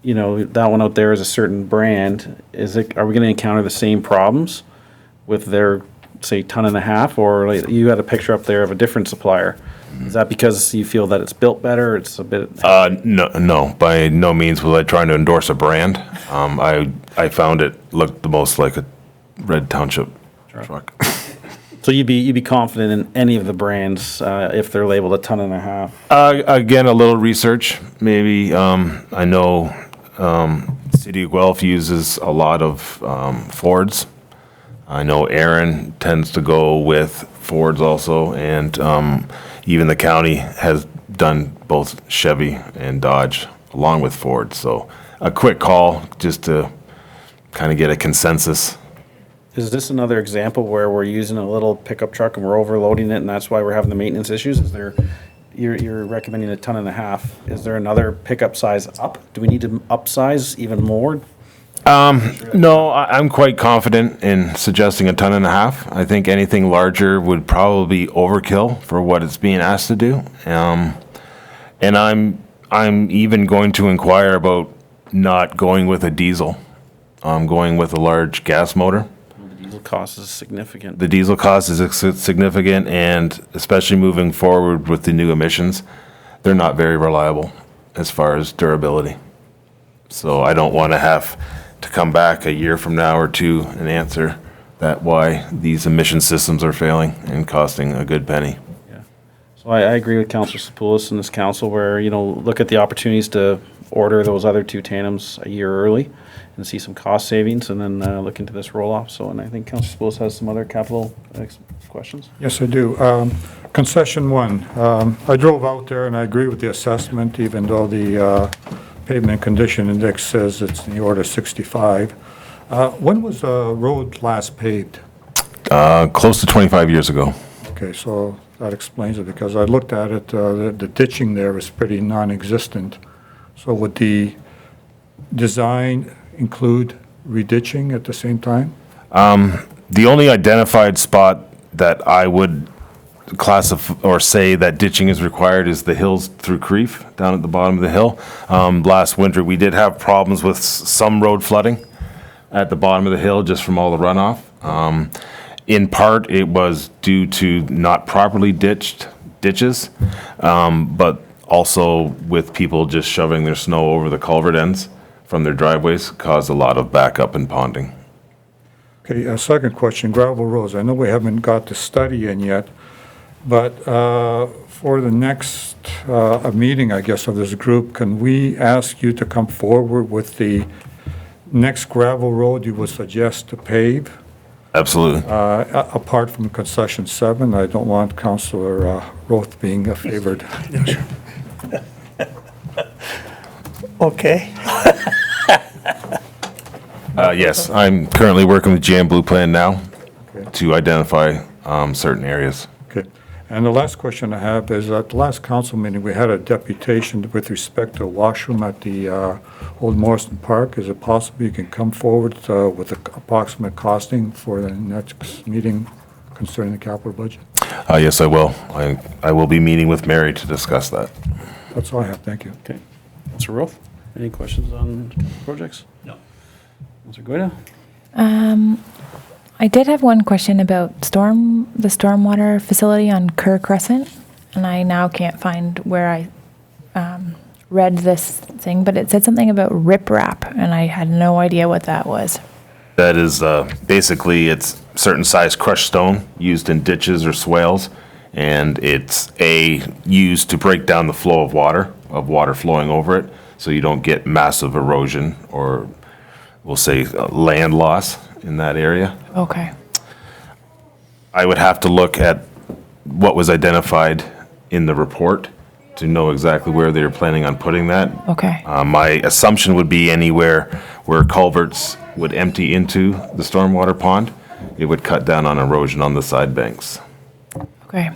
that one out there is a certain brand. Are we gonna encounter the same problems with their, say, ton and a half? Or like, you had a picture up there of a different supplier. Is that because you feel that it's built better, it's a bit? No, by no means was I trying to endorse a brand. I found it looked the most like a Red Township truck. So you'd be confident in any of the brands if they're labeled a ton and a half? Again, a little research, maybe. I know City of Guelph uses a lot of Fords. I know Aaron tends to go with Fords also, and even the county has done both Chevy and Dodge along with Ford. So a quick call just to kind of get a consensus. Is this another example where we're using a little pickup truck and we're overloading it, and that's why we're having the maintenance issues? You're recommending a ton and a half. Is there another pickup size up? Do we need to upsize even more? No, I'm quite confident in suggesting a ton and a half. I think anything larger would probably be overkill for what it's being asked to do. And I'm even going to inquire about not going with a diesel. I'm going with a large gas motor. The diesel cost is significant. The diesel cost is significant, and especially moving forward with the new emissions, they're not very reliable as far as durability. So I don't want to have to come back a year from now or two and answer that why these emission systems are failing and costing a good penny. So I agree with Councillor Sapoulis and this council where, look at the opportunities to order those other 2 tandems a year early and see some cost savings, and then look into this roll-off. So, and I think Councillor Sapoulis has some other capital questions. Yes, I do. Concession 1, I drove out there and I agree with the assessment, even though the pavement condition index says it's in the order 65. When was the road last paved? Close to 25 years ago. Okay, so that explains it, because I looked at it, the ditching there is pretty non-existent. So would the design include reditching at the same time? The only identified spot that I would classify or say that ditching is required is the hills through Crieff, down at the bottom of the hill. Last winter, we did have problems with some road flooding at the bottom of the hill just from all the runoff. In part, it was due to not properly ditched ditches, but also with people just shoving their snow over the culvert ends from their driveways, caused a lot of backup and ponding. Okay, second question, gravel roads. I know we haven't got the study in yet, but for the next meeting, I guess, of this group, can we ask you to come forward with the next gravel road you would suggest to pave? Absolutely. Apart from concession 7, I don't want Councillor Roth being favored. Okay. Yes, I'm currently working with GM Blue Plan now Okay. to identify certain areas. Okay. And the last question I have is, at the last council meeting, we had a deputation with respect to a washroom at the Old Morrison Park. Is it possible you can come forward with the approximate costing for the next meeting concerning the capital budget? Yes, I will. I will be meeting with Mary to discuss that. That's all I have. Thank you. Okay. Councillor Roth, any questions on projects? No. Councillor Goyda? I did have one question about the stormwater facility on Kerr Crescent, and I now can't find where I read this thing, but it said something about riprap, and I had no idea what that was. That is, basically, it's certain size crushed stone used in ditches or swales, and it's used to break down the flow of water flowing over it, so you don't get massive erosion or, we'll say, land loss in that area. Okay. I would have to look at what was identified in the report to know exactly where they were planning on putting that. Okay. My assumption would be anywhere where culverts would empty into the stormwater pond, it would cut down on erosion on the side banks. Okay.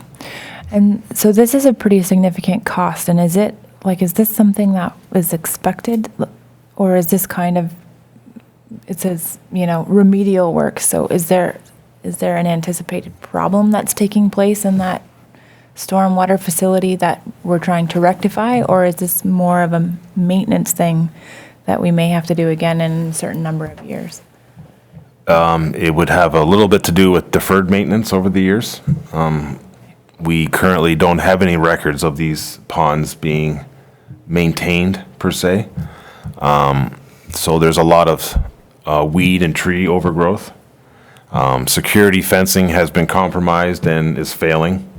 And so this is a pretty significant cost, and is this something that is expected? Or is this kind of, it says, remedial work, so is there an anticipated problem that's taking place in that stormwater facility that we're trying to rectify, or is this more of a maintenance thing that we may have to do again in a certain number of years? It would have a little bit to do with deferred maintenance over the years. We currently don't have any records of these ponds being maintained per se. So there's a lot of weed and tree overgrowth. Security fencing has been compromised and is failing.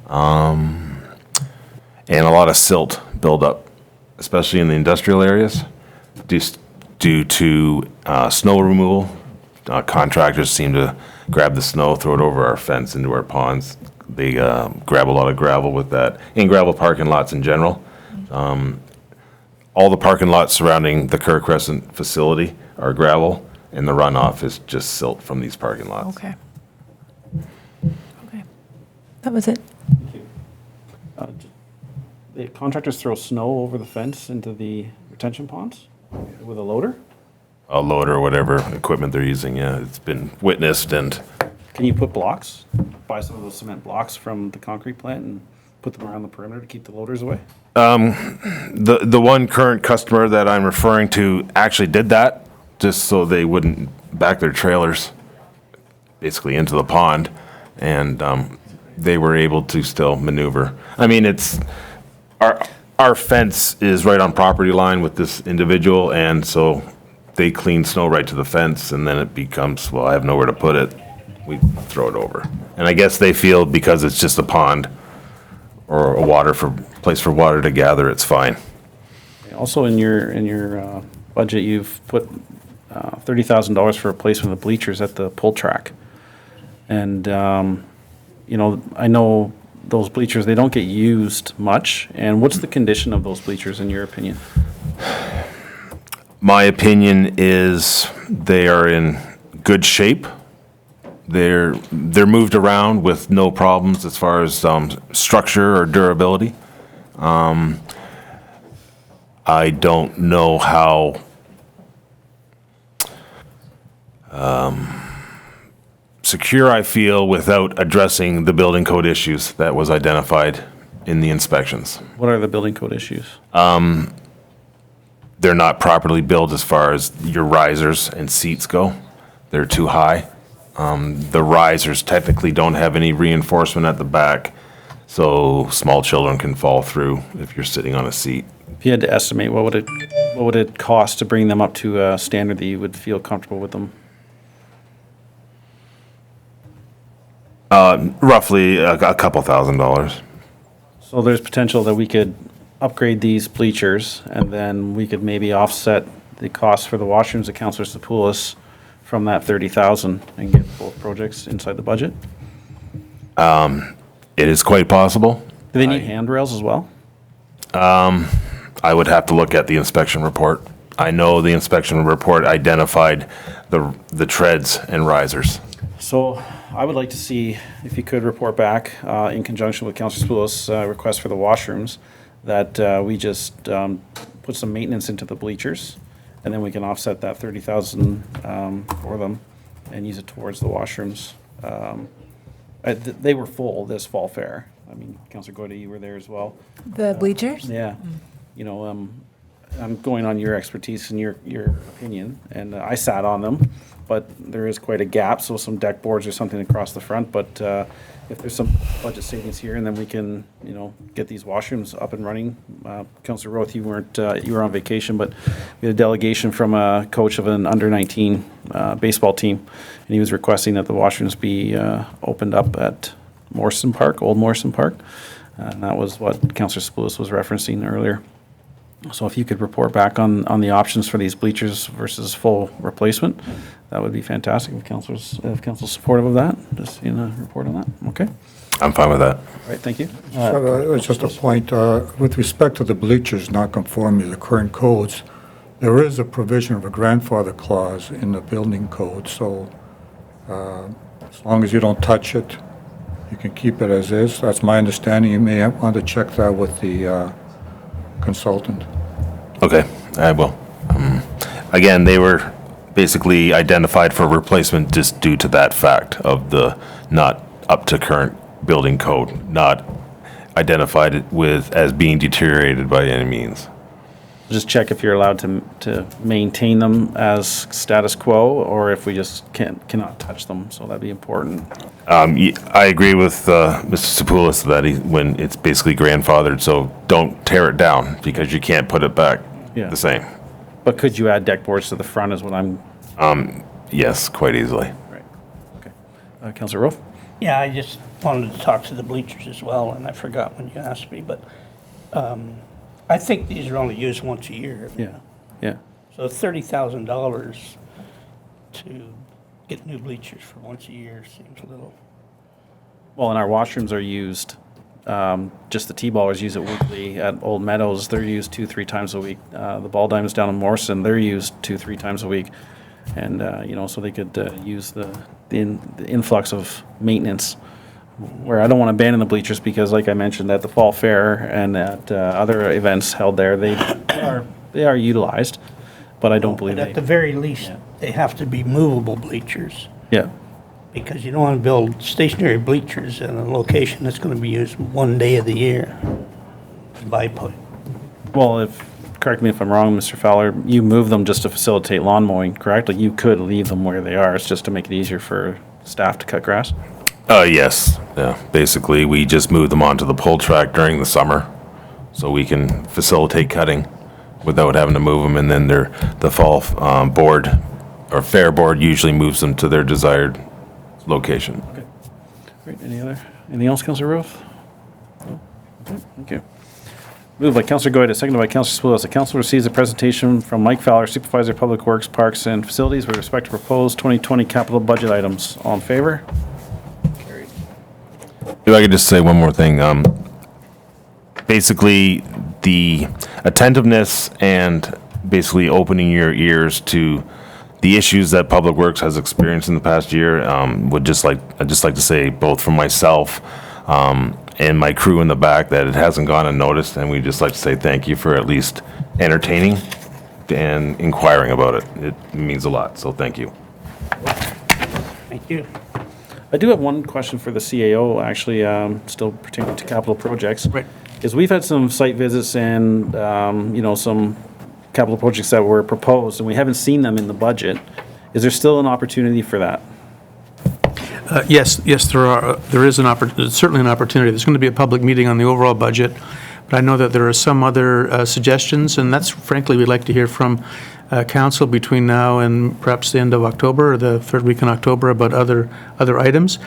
And a lot of silt buildup, especially in the industrial areas, due to snow removal. Contractors seem to grab the snow, throw it over our fence into our ponds. They grab a lot of gravel with that, in gravel parking lots in general. All the parking lots surrounding the Kerr Crescent facility are gravel, and the runoff is just silt from these parking lots. Okay. Okay. That was it. The contractors throw snow over the fence into the retention ponds with a loader? A loader or whatever equipment they're using, yeah, it's been witnessed, and Can you put blocks, buy some of those cement blocks from the concrete plant and put them around the perimeter to keep the loaders away? the one current customer that I'm referring to actually did that, just so they wouldn't back their trailers basically into the pond, and they were able to still maneuver. I mean, it's, our fence is right on property line with this individual, and so they clean snow right to the fence, and then it becomes, well, I have nowhere to put it, we throw it over. And I guess they feel because it's just a pond or a place for water to gather, it's fine. Also, in your budget, you've put $30,000 for replacement of the bleachers at the pull track. And, I know those bleachers, they don't get used much. And what's the condition of those bleachers, in your opinion? My opinion is they are in good shape. They're moved around with no problems as far as structure or durability. I don't know how secure I feel without addressing the building code issues that was identified in the inspections. What are the building code issues? They're not properly built as far as your risers and seats go. They're too high. The risers technically don't have any reinforcement at the back so small children can fall through if you're sitting on a seat. If you had to estimate, what would it cost to bring them up to a standard that you would feel comfortable with them? Roughly a couple $1,000s. So there's potential that we could upgrade these bleachers, and then we could maybe offset the cost for the washrooms at Councillor Sapoulis from that 30,000 and get both projects inside the budget? It is quite possible. Do they need handrails as well? I would have to look at the inspection report. I know the inspection report identified the treads and risers. So I would like to see if you could report back in conjunction with Councillor Sapoulis' request for the washrooms, that we just put some maintenance into the bleachers, and then we can offset that 30,000 for them and use it towards the washrooms. They were full this fall fair. I mean, Councillor Goyda, you were there as well. The bleachers? Yeah. You know, I'm going on your expertise and your opinion, and I sat on them, but there is quite a gap, so some deck boards or something across the front, but if there's some budget savings here, and then we can, you know, get these washrooms up and running. Councillor Roth, you were on vacation, but we had a delegation from a coach of an under-19 baseball team, and he was requesting that the washrooms be opened up at Morrison Park, Old Morrison Park, and that was what Councillor Sapoulis was referencing earlier. So if you could report back on the options for these bleachers versus full replacement, that would be fantastic. If council's supportive of that, just report on that. Okay. I'm fine with that. All right. Thank you. Just a point, with respect to the bleachers not conforming to the current codes, there is a provision of a grandfather clause in the building code, so as long as you don't touch it, you can keep it as is. That's my understanding. You may want to check that with the consultant. Okay, I will. Again, they were basically identified for replacement just due to that fact of the not up to current building code, not identified with as being deteriorated by any means. Just check if you're allowed to maintain them as status quo, or if we just cannot touch them. So that'd be important. I agree with Mr. Sapoulis that when it's basically grandfathered, so don't tear it down because you can't put it back Yeah. the same. But could you add deck boards to the front? Is what I'm. Yes, quite easily. Right. Okay. Councillor Rowe? Yeah, I just wanted to talk to the bleachers as well, and I forgot when you asked me, but I think these are only used once a year. Yeah. Yeah. So $30,000 to get new bleachers for once a year seems a little. Well, and our washrooms are used, just the T-ballers use it weekly at Old Meadows. They're used 2-3 times a week. The ball diamonds down in Morrison, they're used 2-3 times a week. And, so they could use the influx of maintenance. Where I don't want to abandon the bleachers because, like I mentioned, at the fall fair and at other events held there, they are utilized, but I don't believe But at the very least, they have to be movable bleachers, Yeah. because you don't want to build stationary bleachers in a location that's going to be used one day of the year. Well, correct me if I'm wrong, Mr. Fowler, you move them just to facilitate lawn mowing, correct? Like you could leave them where they are. It's just to make it easier for staff to cut grass. Yes. Yeah. Basically, we just move them onto the pull track during the summer so we can facilitate cutting without having to move them. And then the fall board or fair board usually moves them to their desired location. Great. Anything else, Councillor Roth? No? Okay. Thank you. Moved by Councillor Goyda, seconded by Councillor Sapoulis. The council receives a presentation from Mike Fowler, Supervisor of Public Works, Parks and Facilities with respect to proposed 2020 capital budget items. All in favor? Carried. If I could just say one more thing. Basically, the attentiveness and basically opening your ears to the issues that Public Works has experienced in the past year, I'd just like to say, both from myself and my crew in the back, that it hasn't gone unnoticed, and we'd just like to say thank you for at least entertaining and inquiring about it. It means a lot, so thank you. Thank you. I do have one question for the CAO, actually, still pertaining to capital projects. Right. Is we've had some site visits and, some capital projects that were proposed, and we haven't seen them in the budget. Is there still an opportunity for that? Yes, there is certainly an opportunity. There's going to be a public meeting on the overall budget, but I know that there are some other suggestions, and that's frankly, we'd like to hear from council between now and perhaps the end of October or the third week in October about other items.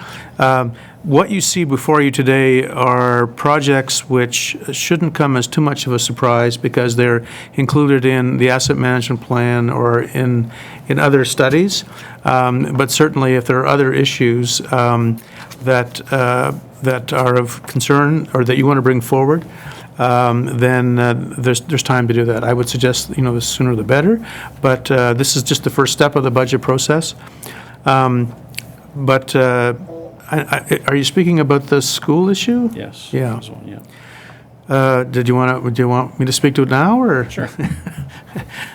What you see before you today are projects which shouldn't come as too much of a surprise because they're included in the asset management plan or in other studies. But certainly, if there are other issues that are of concern or that you want to bring forward, then there's time to do that. I would suggest, the sooner the better, but this is just the first step of the budget process. But are you speaking about the school issue? Yes. Yeah. There's one, yeah. Do you want me to speak to it now, or? Sure.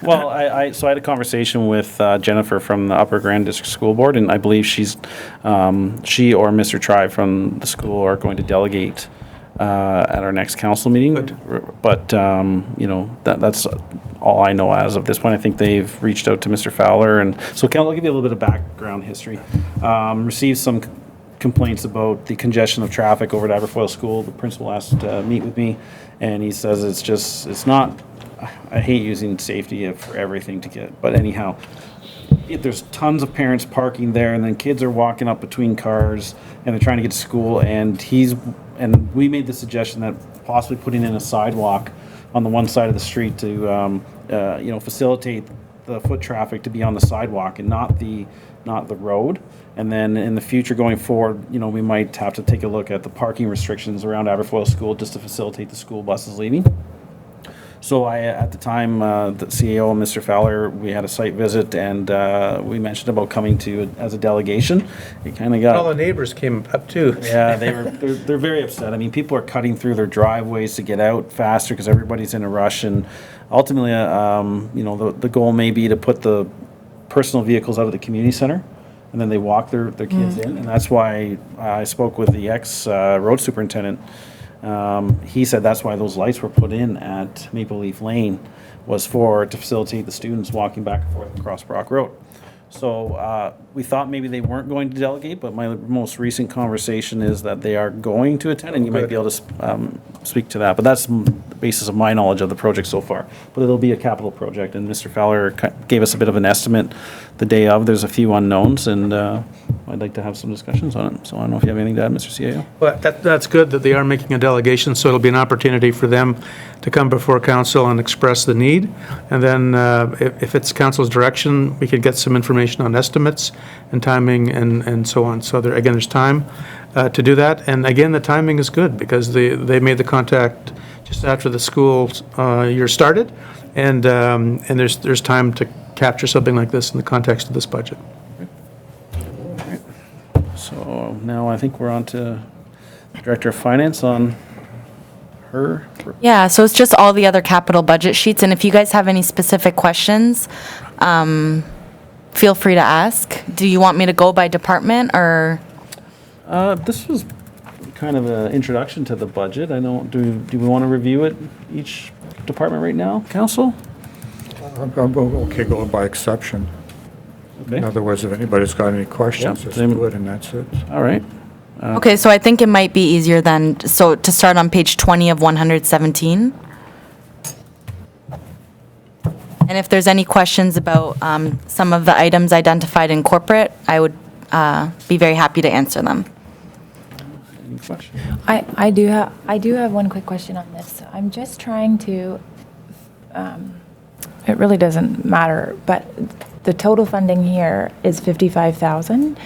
Well, so I had a conversation with Jennifer from the Upper Grand District School Board, and I believe she or Mr. Tribe from the school are going to delegate at our next council meeting. But, that's all I know as of this point. I think they've reached out to Mr. Fowler, and so I'll give you a little bit of background history. Received some complaints about the congestion of traffic over at Aberfoyle School. The principal asked to meet with me, and he says it's not, I hate using safety for everything to get, but anyhow, there's tons of parents parking there, and then kids are walking up between cars, and they're trying to get to school, and we made the suggestion that possibly putting in a sidewalk on the one side of the street to, facilitate the foot traffic to be on the sidewalk and not the road. And then in the future going forward, we might have to take a look at the parking restrictions around Aberfoyle School just to facilitate the school buses leaving. So at the time, the CEO and Mr. Fowler, we had a site visit, and we mentioned about coming to as a delegation. It kind of got... All the neighbors came up too. Yeah, they're very upset. I mean, people are cutting through their driveways to get out faster because everybody's in a rush. And ultimately, the goal may be to put the personal vehicles out of the community center, and then they walk their kids in. And that's why I spoke with the ex-road superintendent. He said that's why those lights were put in at Maple Leaf Lane, was to facilitate the students walking back and forth across Brock Road. So we thought maybe they weren't going to delegate, but my most recent conversation is that they are going to attend, and you might be able to speak to that. But that's the basis of my knowledge of the project so far. But it'll be a capital project, and Mr. Fowler gave us a bit of an estimate the day of. There's a few unknowns, and I'd like to have some discussions on it. So I don't know if you have anything to add, Mr. CAO. Well, that's good that they are making a delegation, so it'll be an opportunity for them to come before council and express the need. And then if it's council's direction, we could get some information on estimates and timing and so on. So there's time to do that. And again, the timing is good because they made the contact just after the school year started. And there's time to capture something like this in the context of this budget. So now I think we're on to the Director of Finance on her. Yeah, so it's just all the other capital budget sheets, and if you guys have any specific questions, feel free to ask. Do you want me to go by department, or? This was kind of an introduction to the budget. I don't, do we want to review it, each department right now, council? I'm okay going by exception. Okay. In other words, if anybody's got any questions, Yeah, just same. do it, and that's it. All right. Okay, so I think it might be easier then, so to start on page 20 of 117. And if there's any questions about some of the items identified in corporate, I would be very happy to answer them. Any questions? I do have one quick question on this. I'm just trying to, it really doesn't matter, but the total funding here is 55,000,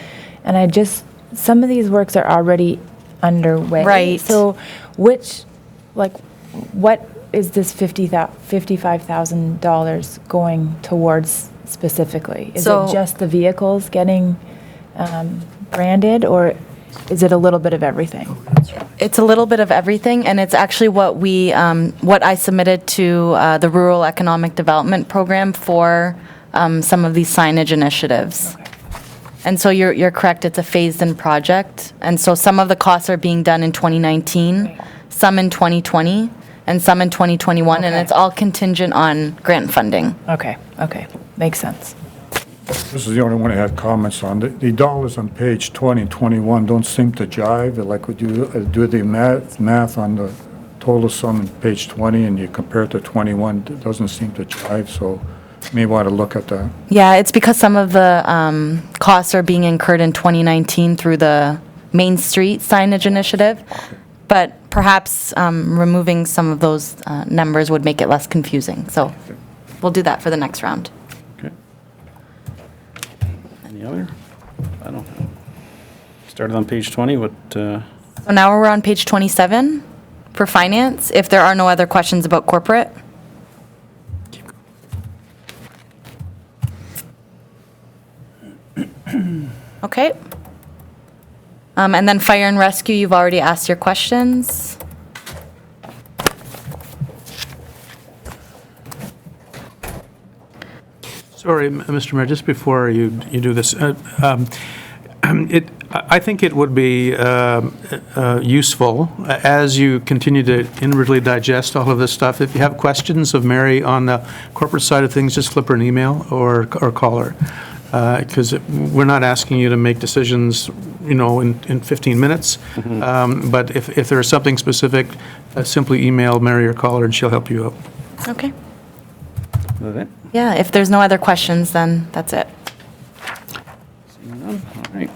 and some of these works are already underway. Right. So what is this $55,000 going towards specifically? Is So- it just the vehicles getting branded, or is it a little bit of everything? It's a little bit of everything, and it's actually what I submitted to the Rural Economic Development Program for some of these signage initiatives. And so you're correct, it's a phased-in project. And so some of the costs are being done in 2019, some in 2020, and some in 2021, and Okay. it's all contingent on grant funding. Okay, makes sense. This is the only one I had comments on. The dollars on page 20 and 21 don't seem to jive. Like, would you do the math on the total sum on page 20 and you compare it to 21, it doesn't seem to jive, so you may want to look at that. Yeah, it's because some of the costs are being incurred in 2019 through the Main Street signage initiative, but perhaps removing some of those numbers would make it less confusing. So we'll do that for the next round. Okay. Any other? I don't know. Started on page 20, what, So now we're on page 27 for finance, if there are no other questions about corporate. Okay. And then fire and rescue, you've already asked your questions. Sorry, Mr. Mayor, just before you do this, I think it would be useful, as you continue to inwardly digest all of this stuff, if you have questions of Mary on the corporate side of things, just flip her an email or call her. Because we're not asking you to make decisions, in 15 minutes. But if there is something specific, simply email Mary or call her and she'll help you out. Okay. is that it? Yeah, if there's no other questions, then that's it. All right.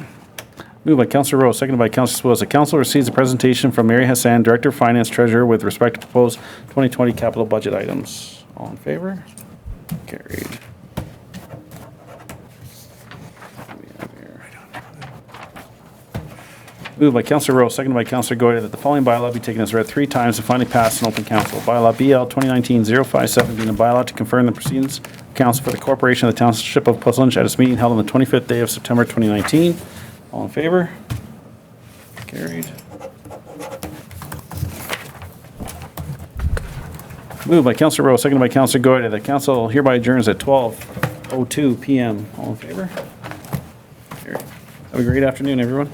Moved by Councilor Rowe, seconded by Councilor Swill. The council receives a presentation from Mary Hassan, Director of Finance Treasurer, with respect to proposed 2020 capital budget items. All in favor? Carried. Moved by Councilor Rowe, seconded by Councilor Goyette, that the following bylaw be taken as read 3 times and finally passed in open council. Bylaw BL 2019-057 being a bylaw to confirm the proceedings of council for the corporation of the Township of Pleasant at its meeting held on the 25th day of September 2019. All in favor? Carried. Moved by Councilor Rowe, seconded by Councilor Goyette, that council hereby adjourns at 12:02 p.m. All in favor? Carried. Have a great afternoon, everyone.